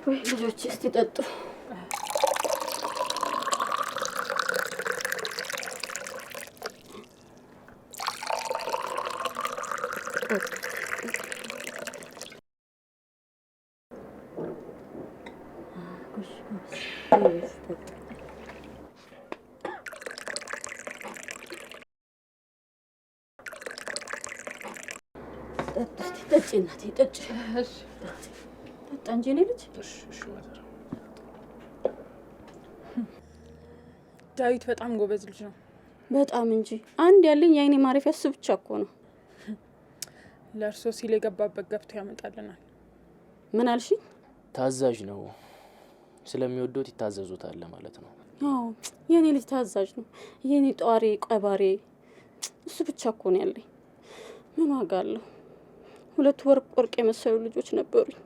ወይ ልጆች እስቲ ጠጡ። ጠጪ እናቴ ጠጪ። ጠጣ እንጂ እኔ ልጅ። ዳዊት በጣም ጎበዝ ልጅ ነው። በጣም እንጂ አንድ ያለኝ የአይኔ ማረፊያ እሱ ብቻ እኮ ነው። ለእርሶ ሲል የገባበት ገብቶ ያመጣልናል። ምን አልሽኝ? ታዛዥ ነው። ስለሚወዶት ይታዘዙታል ማለት ነው። አዎ የኔ ልጅ ታዛዥ ነው። የኔ ጧሪ ቀባሪ እሱ ብቻ እኮ ነው ያለኝ። ምን ዋጋ አለው? ሁለት ወርቅ የመሰሉ ልጆች ነበሩኝ።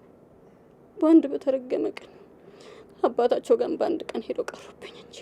በአንድ በተረገመ ቀን አባታቸው ጋር በአንድ ቀን ሄዶ ቀሩብኝ እንጂ።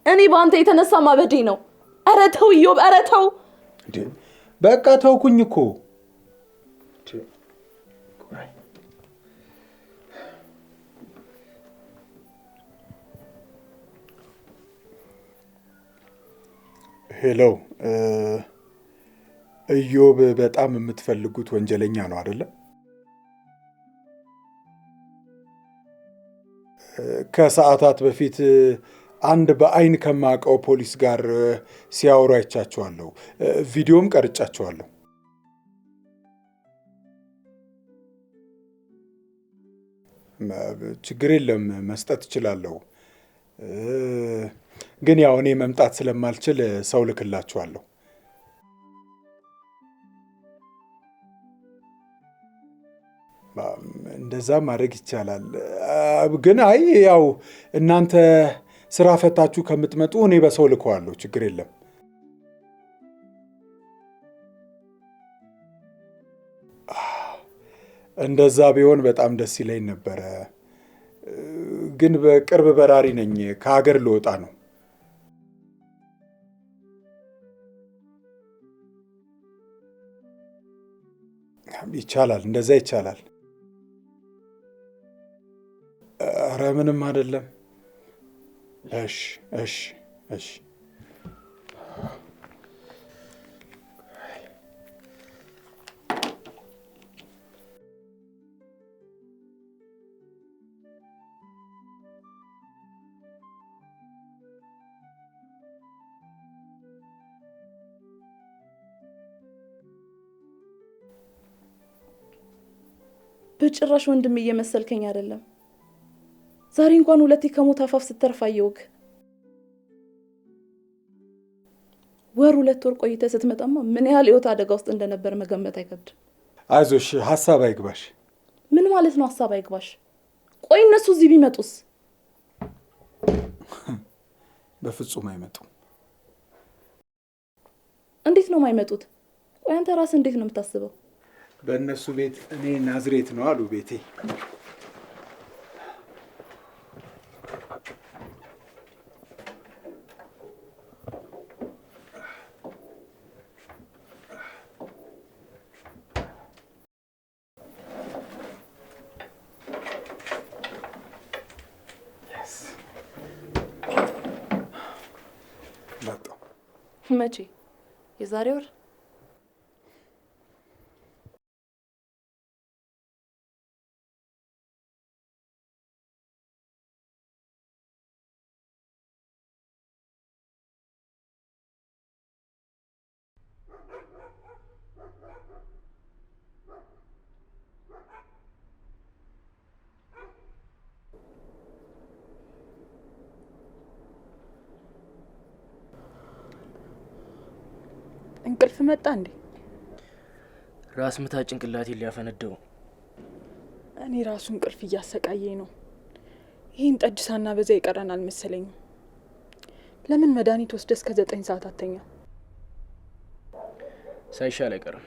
እኔ በአንተ የተነሳ ማበዴ ነው። ኧረ ተው ኢዮብ፣ ኧረ ተው። በቃ ተውኩኝ እኮ። ሄሎ፣ ኢዮብ በጣም የምትፈልጉት ወንጀለኛ ነው አይደለ? ከሰዓታት በፊት አንድ በአይን ከማውቀው ፖሊስ ጋር ሲያወሩ አይቻቸዋለሁ። ቪዲዮም ቀርጫቸዋለሁ። ችግር የለም መስጠት እችላለሁ። ግን ያው እኔ መምጣት ስለማልችል ሰው ልክላችኋለሁ። እንደዛ ማድረግ ይቻላል። ግን አይ ያው እናንተ ስራ ፈታችሁ ከምትመጡ እኔ በሰው ልከዋለሁ። ችግር የለም። እንደዛ ቢሆን በጣም ደስ ይለኝ ነበረ። ግን በቅርብ በራሪ ነኝ። ከሀገር ልወጣ ነው። ይቻላል፣ እንደዛ ይቻላል። ኧረ ምንም አይደለም። እሺ እሺ እሺ። በጭራሽ ወንድም እየመሰልከኝ አይደለም። ዛሬ እንኳን ሁለቴ ከሞት አፋፍ ስተርፍ አየሁህ። ወር 2 ወር ቆይተህ ስትመጣማ ምን ያህል ህይወት አደጋ ውስጥ እንደነበር መገመት አይከብድም። አይዞሽ፣ ሀሳብ አይግባሽ። ምን ማለት ነው ሀሳብ አይግባሽ? ቆይ እነሱ እዚህ ቢመጡስ? በፍጹም አይመጡም። እንዴት ነው የማይመጡት? ቆይ አንተ ራስህ እንዴት ነው የምታስበው? በእነሱ ቤት እኔ ናዝሬት ነው አሉ ቤቴ። መቼ? የዛሬ ወር? እንቅልፍ መጣ እንዴ? ራስ ምታ ጭንቅላቴን ሊያፈነደው። እኔ ራሱ እንቅልፍ እያሰቃየኝ ነው። ይህን ጠጅ ሳናበዛ ይቀረን አልመሰለኝም። ለምን መድኃኒት ወስደ እስከ 9 ሰዓት አተኛ? ሳይሻል አይቀርም።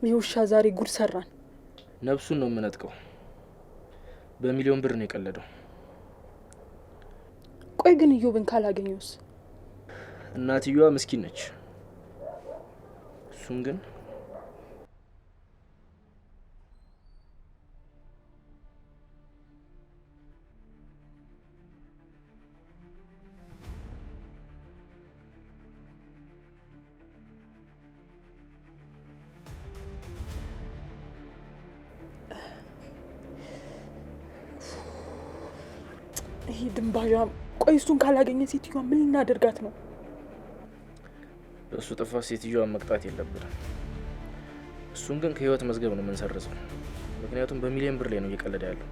ይህ ውሻ ዛሬ ጉድ ሰራን። ነፍሱን ነው የምነጥቀው። በሚሊዮን ብር ነው የቀለደው። ቆይ ግን ኢዮብን ካላገኘውስ? እናትየዋ ምስኪን ነች። እሱም ግን ይሄ ድንባዣ። ቆይ እሱን ካላገኘ ሴትዮዋ ምን ልናደርጋት ነው? በእሱ ጥፋት ሴትዮዋን መቅጣት የለብንም። እሱን ግን ከህይወት መዝገብ ነው የምንሰርዘው። ምክንያቱም በሚሊዮን ብር ላይ ነው እየቀለደ ያለው።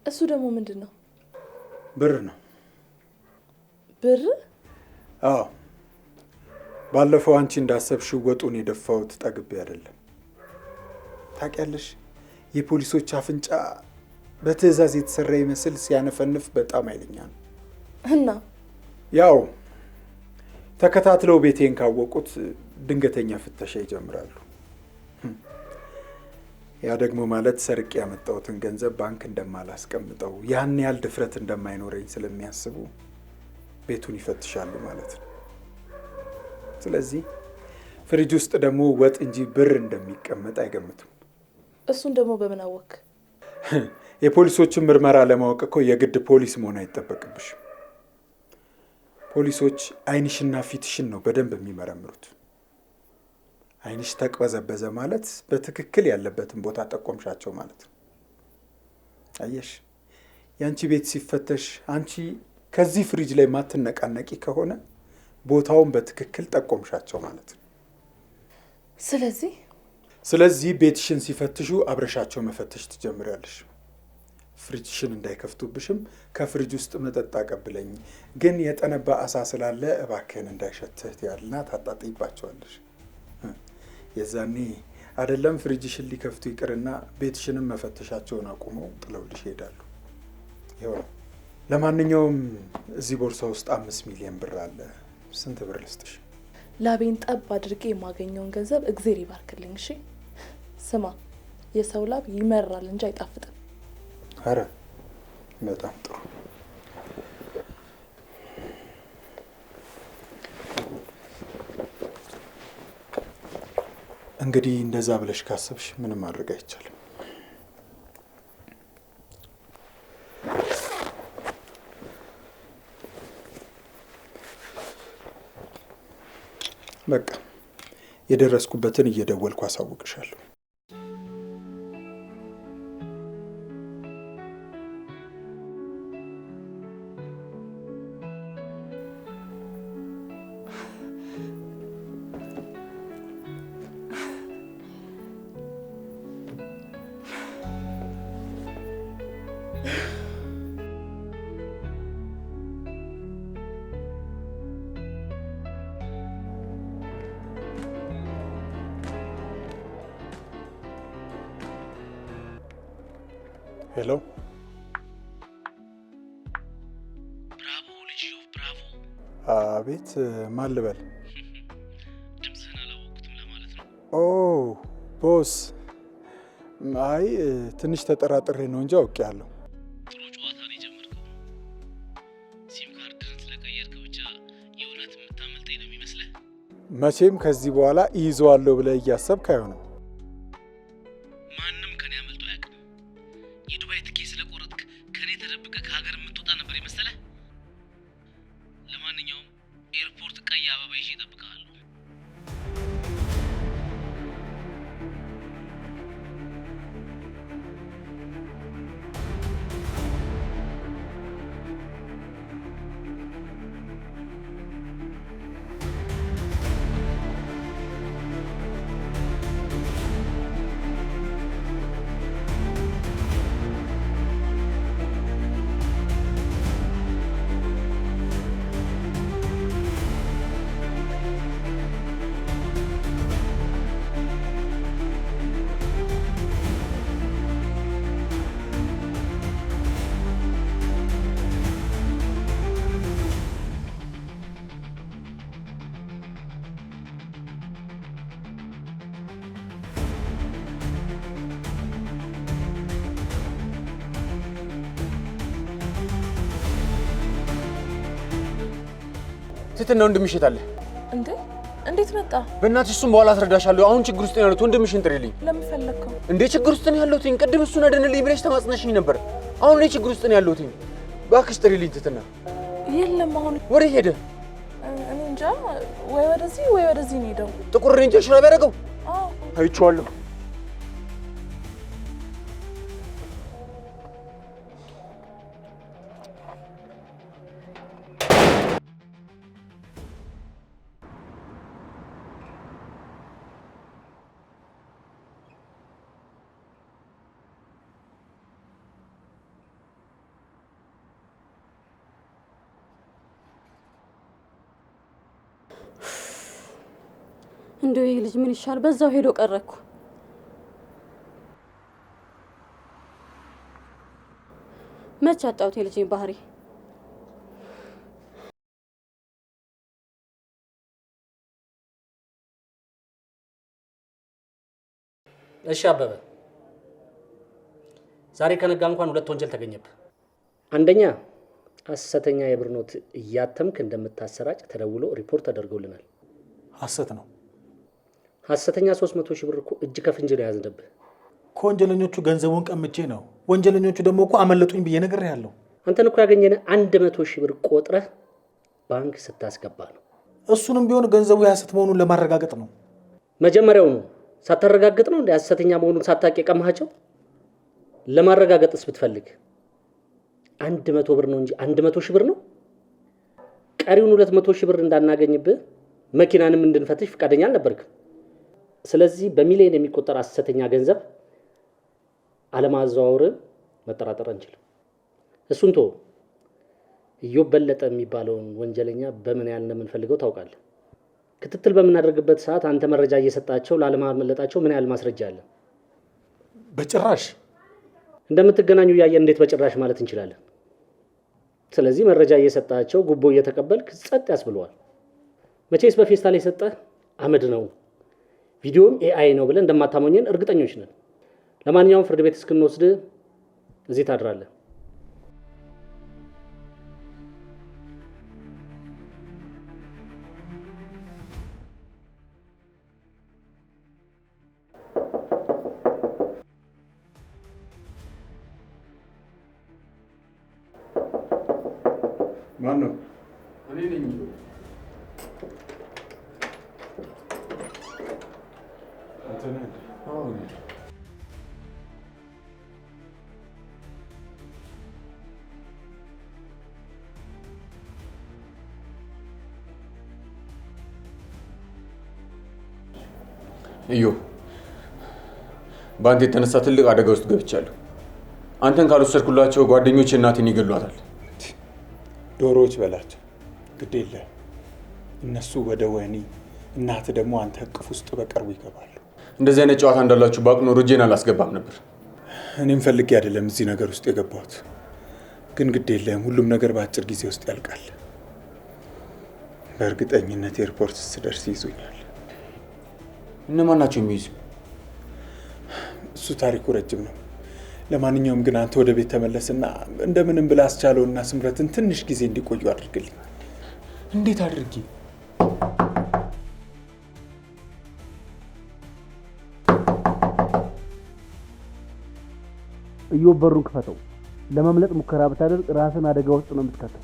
እሱ ደግሞ ምንድን ነው? ብር ነው። ብር? አዎ። ባለፈው አንቺ እንዳሰብሽው ወጡን የደፋሁት ጠግቤ አይደለም። ታውቂያለሽ፣ የፖሊሶች አፍንጫ በትዕዛዝ የተሰራ ይመስል ሲያነፈንፍ በጣም ኃይለኛ ነው። እና ያው ተከታትለው ቤቴን ካወቁት ድንገተኛ ፍተሻ ይጀምራሉ። ያ ደግሞ ማለት ሰርቄ ያመጣሁትን ገንዘብ ባንክ እንደማላስቀምጠው ያን ያህል ድፍረት እንደማይኖረኝ ስለሚያስቡ ቤቱን ይፈትሻሉ ማለት ነው። ስለዚህ ፍሪጅ ውስጥ ደግሞ ወጥ እንጂ ብር እንደሚቀመጥ አይገምቱም። እሱን ደግሞ በምን አወቅ? የፖሊሶችን ምርመራ ለማወቅ እኮ የግድ ፖሊስ መሆን አይጠበቅብሽም። ፖሊሶች ዓይንሽና ፊትሽን ነው በደንብ የሚመረምሩት። ዓይንሽ ተቅበዘበዘ ማለት በትክክል ያለበትን ቦታ ጠቆምሻቸው ማለት ነው። አየሽ፣ የአንቺ ቤት ሲፈተሽ አንቺ ከዚህ ፍሪጅ ላይ ማትነቃነቂ ከሆነ ቦታውን በትክክል ጠቆምሻቸው ማለት ነው። ስለዚህ ቤትሽን ሲፈትሹ አብረሻቸው መፈተሽ ትጀምሪያለሽ። ፍሪጅሽን እንዳይከፍቱብሽም ከፍሪጅ ውስጥ መጠጥ አቀብለኝ፣ ግን የጠነባ አሳ ስላለ እባክህን እንዳይሸትህ ያልና ታጣጥይባቸዋለሽ። የዛኔ አይደለም ፍሪጅሽን ሊከፍቱ ይቅርና ቤትሽንም መፈተሻቸውን አቁመው ጥለውልሽ ይሄዳሉ። ይኸው ነው። ለማንኛውም እዚህ ቦርሳ ውስጥ 5 ሚሊዮን ብር አለ። ስንት ብር ልስጥሽ? ላቤን ጠብ አድርጌ የማገኘውን ገንዘብ እግዜር ይባርክልኝ። እሺ ስማ፣ የሰው ላብ ይመራል እንጂ አይጣፍጥም። አረ በጣም ጥሩ። እንግዲህ እንደዛ ብለሽ ካሰብሽ ምንም ማድረግ አይቻልም። በቃ የደረስኩበትን እየደወልኩ አሳውቅሻለሁ። ሄሎ ብራቮ ልጅዮ ብራቮ። አቤት ማን ልበል? ድምፅህን አላወቅኩትም ለማለት ነው። ኦ ቦስ፣ አይ ትንሽ ተጠራጥሬ ነው እንጂ አውቄያለሁ። ጥሩ ጨዋታ ነው የጀመርከው። ሲም ካርድህን ስለቀየርክ ብቻ የእውነት የምታመልጠኝ ነው የሚመስልህ? መቼም ከዚህ በኋላ ይይዘዋለሁ ብለህ እያሰብክ አይሆንም። ማንም ከኔ አመልጦ አያውቅም። የዱባይ ትኬት ስለቆረጥክ ከኔ ተደብቀ ከሀገር የምትወጣ ነበር የመሰለህ? ለማንኛውም ኤርፖርት ቀይ አበባ ይዤ እጠብቅሃለሁ። ትትና ወንድምሽ የት አለ? እንዴ እንዴት መጣ? በእናትሽ እሱን በኋላ አስረዳሻለሁ። አሁን ችግር ውስጥ ነው ያለሁት። ወንድምሽን ጥሪልኝ። ለምን ፈለግከው? እንዴ ችግር ውስጥ ነው ያለሁት። ቅድም እሱን አድንልኝ ብለሽ ተማጽነሽኝ ነበር። አሁን ላይ ችግር ውስጥ ነው ያለሁት። እባክሽ ጥሪልኝ ትትና። የለም አሁን ወደ ሄደ? እኔ እንጃ። ወይ ወደዚህ ወይ ወደዚህ ነው ሄደው። ጥቁር ሬንጀር ሽራብ ያደረገው? አዎ አይቼዋለሁ። እንደው ይሄ ልጅ ምን ይሻል? በዛው ሄዶ ቀረኩ። መች አጣሁት የልጅን ባህሪ። እሺ አበበ፣ ዛሬ ከነጋ እንኳን 2 ወንጀል ተገኘብህ። አንደኛ ሐሰተኛ የብር ኖት እያተምክ እንደምታሰራጭ ተደውሎ ሪፖርት ተደርጎልናል። ሐሰት ነው። ሐሰተኛ 300 ሺህ ብር እኮ እጅ ከፍንጅ ነው ያዝንብህ። ከወንጀለኞቹ ገንዘቡን ቀምቼ ነው። ወንጀለኞቹ ደግሞ እኮ አመለጡኝ ብዬ ነግሬሃለሁ። አንተን እኮ ያገኘን 100 ሺህ ብር ቆጥረህ ባንክ ስታስገባ ነው። እሱንም ቢሆን ገንዘቡ የሐሰት መሆኑን ለማረጋገጥ ነው። መጀመሪያው ነው ሳታረጋግጥ ነው እንደ ሐሰተኛ መሆኑን ሳታውቅ የቀማሃቸው። ለማረጋገጥስ ብትፈልግ 100 ብር ነው እንጂ 100 ሺህ ብር ነው። ቀሪውን 200 ሺህ ብር እንዳናገኝብህ መኪናንም እንድንፈትሽ ፈቃደኛ አልነበርክም። ስለዚህ በሚሊዮን የሚቆጠር ሐሰተኛ ገንዘብ አለማዘዋወርን መጠራጠር አንችልም። እሱን ተው። ኢዮብ በለጠ የሚባለውን ወንጀለኛ በምን ያህል እንደምንፈልገው ታውቃለህ። ክትትል በምናደርግበት ሰዓት አንተ መረጃ እየሰጣቸው ላለማመለጣቸው ምን ያህል ማስረጃ አለ? በጭራሽ። እንደምትገናኙ እያየን እንዴት በጭራሽ ማለት እንችላለን? ስለዚህ መረጃ እየሰጣቸው ጉቦ እየተቀበልክ ጸጥ ያስብለዋል። መቼስ በፌስታል የሰጠህ አመድ ነው ቪዲዮም ኤአይ ነው ብለን እንደማታሞኘን እርግጠኞች ነን። ለማንኛውም ፍርድ ቤት እስክንወስድ እዚህ ታድራለህ። ማን ነው? እኔ ነኝ። አንተ ነህ? አዎ። እዩ በአንተ የተነሳ ትልቅ አደጋ ውስጥ ገብቻለሁ። አንተን ካልወሰድኩላቸው ጓደኞቼ እናቴን ይገሏታል። ዶሮዎች በላቸው፣ ግድ የለህም። እነሱ ወደ ወህኒ፣ እናት ደግሞ አንተ እቅፍ ውስጥ በቅርቡ ይገባሉ። እንደዚህ አይነት ጨዋታ እንዳላችሁ ባቅ ኖሮ እጄን አላስገባም ነበር። እኔም ፈልጌ አይደለም እዚህ ነገር ውስጥ የገባሁት፣ ግን ግድ የለህም፣ ሁሉም ነገር በአጭር ጊዜ ውስጥ ያልቃል። በእርግጠኝነት ኤርፖርት ስደርስ ይይዙኛል። እነማን ናቸው የሚይዙ? እሱ ታሪኩ ረጅም ነው። ለማንኛውም ግን አንተ ወደ ቤት ተመለስና እንደምንም ብለህ አስቻለውና ስምረትን ትንሽ ጊዜ እንዲቆዩ አድርግልኝ። እንዴት አድርጊ? እዮብ በሩን ክፈተው። ለመምለጥ ሙከራ ብታደርግ ራስን አደጋ ውስጥ ነው የምትከተው።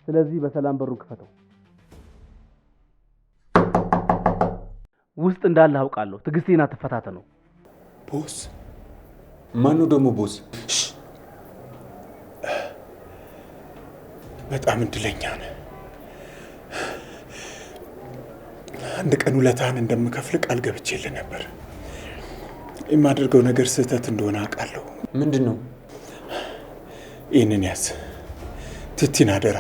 ስለዚህ በሰላም በሩን ክፈተው። ውስጥ እንዳለ አውቃለሁ። ትዕግስቴን አትፈታተነው። ቦስ? ማነው ደግሞ ቦስ? በጣም እድለኛ ነህ። አንድ ቀን ውለታህን እንደምከፍል ቃል ገብቼልህ ነበር። የማደርገው ነገር ስህተት እንደሆነ አውቃለሁ። ምንድን ነው? ይህንን ያዝ። ትቲን አደራ።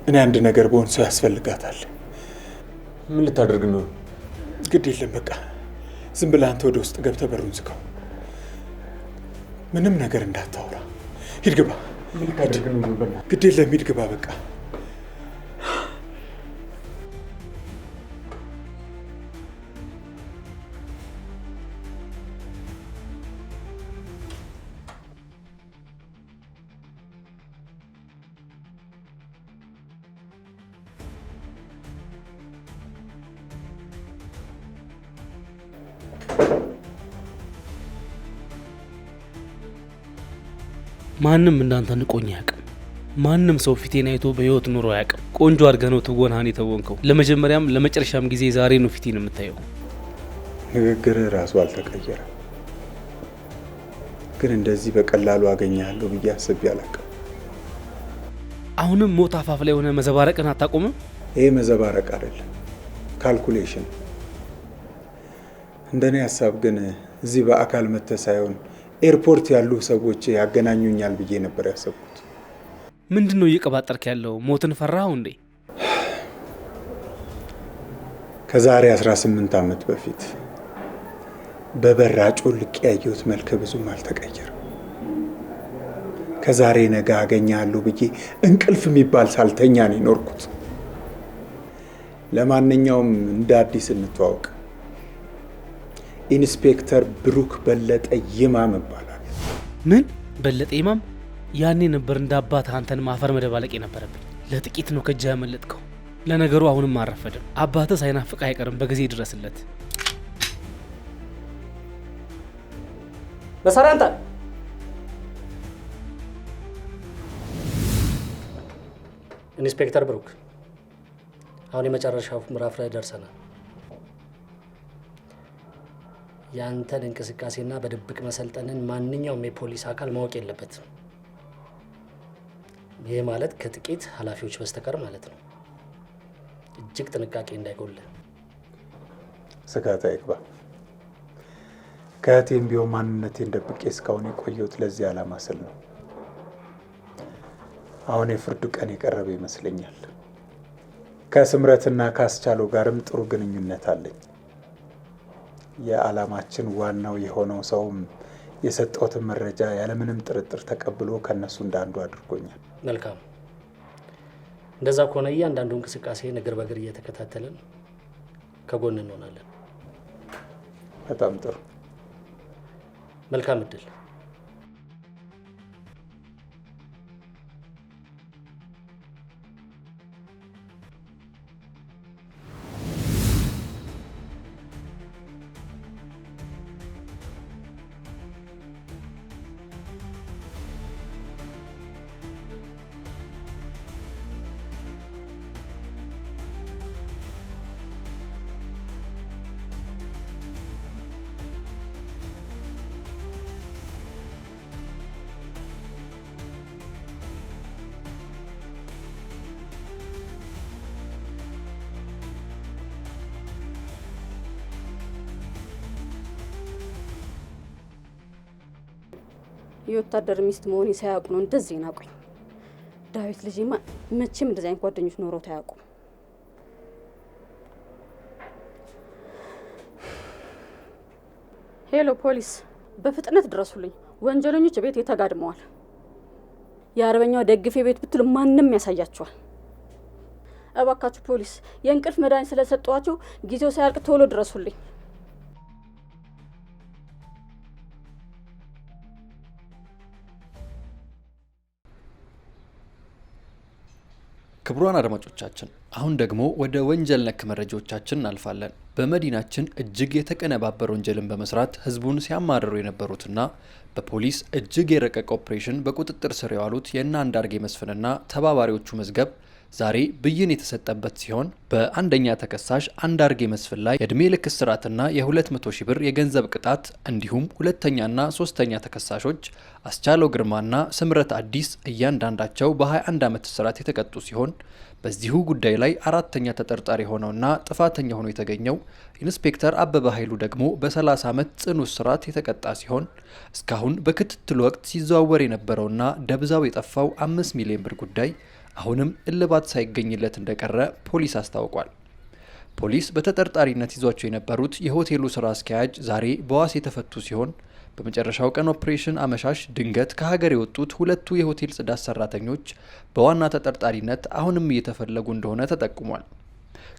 እኔ አንድ ነገር በሆን ሰው ያስፈልጋታል። ምን ልታደርግ ነው? ግድ የለም በቃ ዝም ብለህ አንተ ወደ ውስጥ ገብተህ በሩን ዝጋው። ምንም ነገር እንዳታወራ። ሂድ ግባ። ግድ የለም ሂድ ግባ በቃ። ማንም እንዳንተ ንቆኝ አያውቅም። ማንም ሰው ፊቴን አይቶ በህይወት ኑሮ አያውቅም። ቆንጆ አድርገህ ነው ትወናህን የተወንከው። ለመጀመሪያም ለመጨረሻም ጊዜ ዛሬ ነው ፊቴን የምታየው። ንግግርህ ራሱ አልተቀየረም፣ ግን እንደዚህ በቀላሉ አገኘሃለሁ ብዬ አስቤ አላውቅም። አሁንም ሞት አፋፍ ላይ ሆነ መዘባረቅን አታቆምም? ይሄ መዘባረቅ አይደለም፣ ካልኩሌሽን። እንደኔ ሀሳብ ግን እዚህ በአካል መተህ ሳይሆን ኤርፖርት ያሉ ሰዎች ያገናኙኛል ብዬ ነበር ያሰብኩት። ምንድን ነው እየቀባጠርክ ያለው? ሞትን ፈራኸው እንዴ? ከዛሬ 18 ዓመት በፊት በበራ ጮልቄ ያየሁት መልክ ብዙም አልተቀየረም። ከዛሬ ነገ አገኛለሁ ብዬ እንቅልፍ የሚባል ሳልተኛ ነው የኖርኩት። ለማንኛውም እንደ አዲስ እንተዋወቅ። ኢንስፔክተር ብሩክ በለጠ ይማም እባላለሁ። ምን በለጠ ይማም? ያኔ ነበር እንደ አባት አንተን ማፈር መደባለቅ የነበረብኝ። ለጥቂት ነው ከእጅህ ያመለጥከው። ለነገሩ አሁንም አረፈድም። አባትህ ሳይናፍቅ አይቀርም። በጊዜ ድረስለት። መሳሪያ አንተ። ኢንስፔክተር ብሩክ፣ አሁን የመጨረሻው ምዕራፍ ላይ ደርሰናል። ያንተን እንቅስቃሴና በድብቅ መሰልጠንን ማንኛውም የፖሊስ አካል ማወቅ የለበትም። ይህ ማለት ከጥቂት ኃላፊዎች በስተቀር ማለት ነው። እጅግ ጥንቃቄ እንዳይጎል። ስጋት አይግባ። ከእህቴም ቢሆን ማንነቴን ደብቄ እስካሁን የቆየሁት ለዚህ ዓላማ ስል ነው። አሁን የፍርዱ ቀን የቀረበ ይመስለኛል። ከስምረትና ካስቻለው ጋርም ጥሩ ግንኙነት አለኝ። የዓላማችን ዋናው የሆነው ሰውም የሰጠሁትን መረጃ ያለምንም ጥርጥር ተቀብሎ ከነሱ እንዳንዱ አድርጎኛል። መልካም። እንደዛ ከሆነ እያንዳንዱ እንቅስቃሴ እግር በእግር እየተከታተልን ከጎን እንሆናለን። በጣም ጥሩ። መልካም እድል። የወታደር ሚስት መሆኔ ሳያውቁ ነው እንደዚህ ናቁኝ። ዳዊት ልጅማ መቼም እንደዚህ አይነት ጓደኞች ኖሮት አያውቁም። ሄሎ ፖሊስ፣ በፍጥነት ድረሱልኝ። ወንጀለኞች ቤት ተጋድመዋል። የአርበኛው ደግፌ ቤት ብትሉ ማንም ያሳያቸዋል። እባካችሁ ፖሊስ፣ የእንቅልፍ መድኃኒት ስለሰጠዋቸው ጊዜው ሳያልቅ ቶሎ ድረሱልኝ። ክቡራን አድማጮቻችን አሁን ደግሞ ወደ ወንጀል ነክ መረጃዎቻችን እናልፋለን። በመዲናችን እጅግ የተቀነባበረ ወንጀልን በመስራት ህዝቡን ሲያማርሩ የነበሩትና በፖሊስ እጅግ የረቀቀ ኦፕሬሽን በቁጥጥር ስር የዋሉት የእነ አንዳርጌ መስፍንና ተባባሪዎቹ መዝገብ ዛሬ ብይን የተሰጠበት ሲሆን በአንደኛ ተከሳሽ አንዳርጌ መስፍን ላይ የእድሜ ልክ እስራትና የ200 ሺህ ብር የገንዘብ ቅጣት እንዲሁም ሁለተኛና ሶስተኛ ተከሳሾች አስቻለው ግርማና ስምረት አዲስ እያንዳንዳቸው በ21 ዓመት እስራት የተቀጡ ሲሆን በዚሁ ጉዳይ ላይ አራተኛ ተጠርጣሪ ሆነውና ጥፋተኛ ሆኖ የተገኘው ኢንስፔክተር አበበ ኃይሉ ደግሞ በ30 ዓመት ጽኑ እስራት የተቀጣ ሲሆን እስካሁን በክትትል ወቅት ሲዘዋወር የነበረውና ደብዛው የጠፋው 5 ሚሊዮን ብር ጉዳይ አሁንም እልባት ሳይገኝለት እንደቀረ ፖሊስ አስታውቋል። ፖሊስ በተጠርጣሪነት ይዟቸው የነበሩት የሆቴሉ ስራ አስኪያጅ ዛሬ በዋስ የተፈቱ ሲሆን በመጨረሻው ቀን ኦፕሬሽን አመሻሽ ድንገት ከሀገር የወጡት ሁለቱ የሆቴል ጽዳት ሰራተኞች በዋና ተጠርጣሪነት አሁንም እየተፈለጉ እንደሆነ ተጠቁሟል።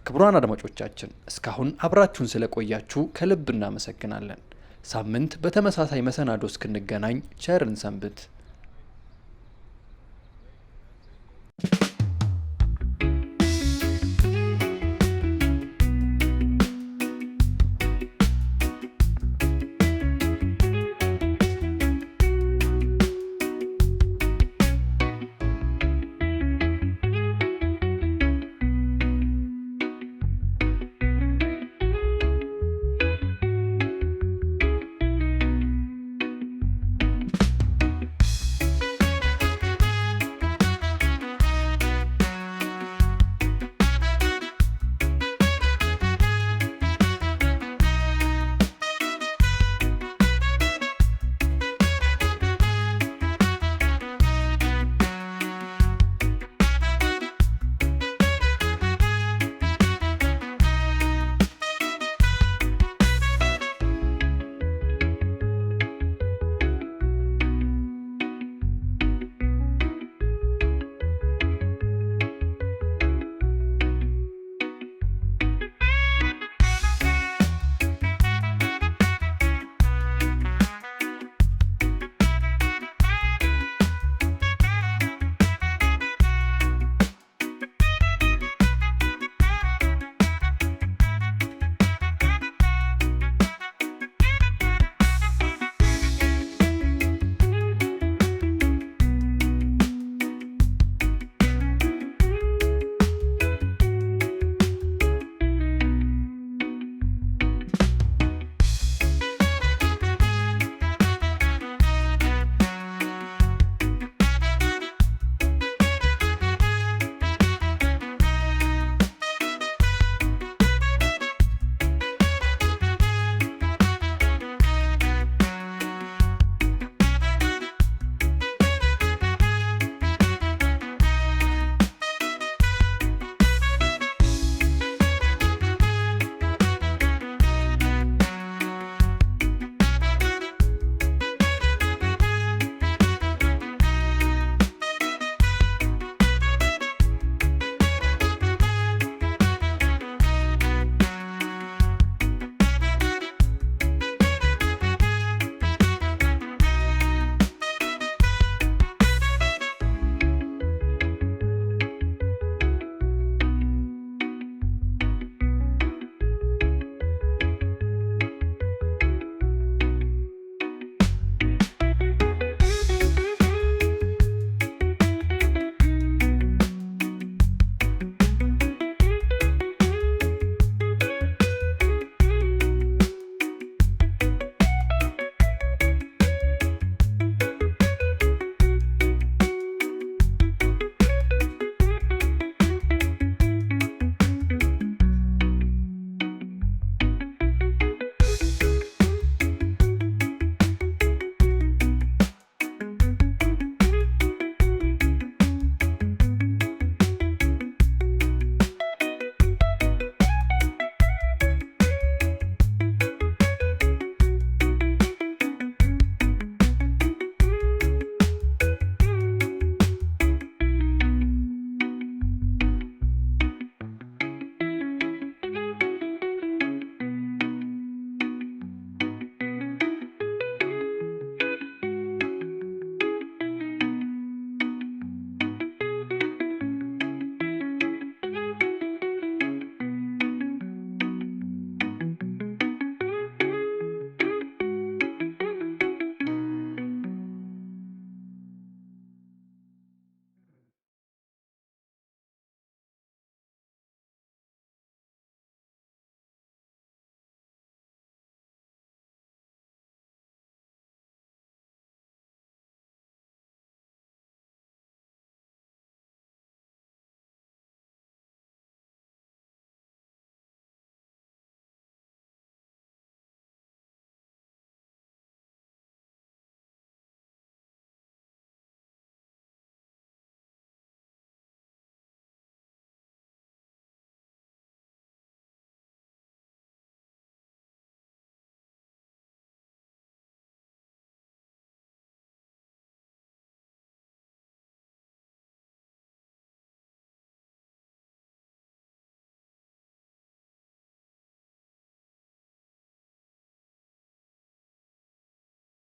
ክቡራን አድማጮቻችን እስካሁን አብራችሁን ስለቆያችሁ ከልብ እናመሰግናለን። ሳምንት በተመሳሳይ መሰናዶ እስክንገናኝ ቸርን ሰንብት።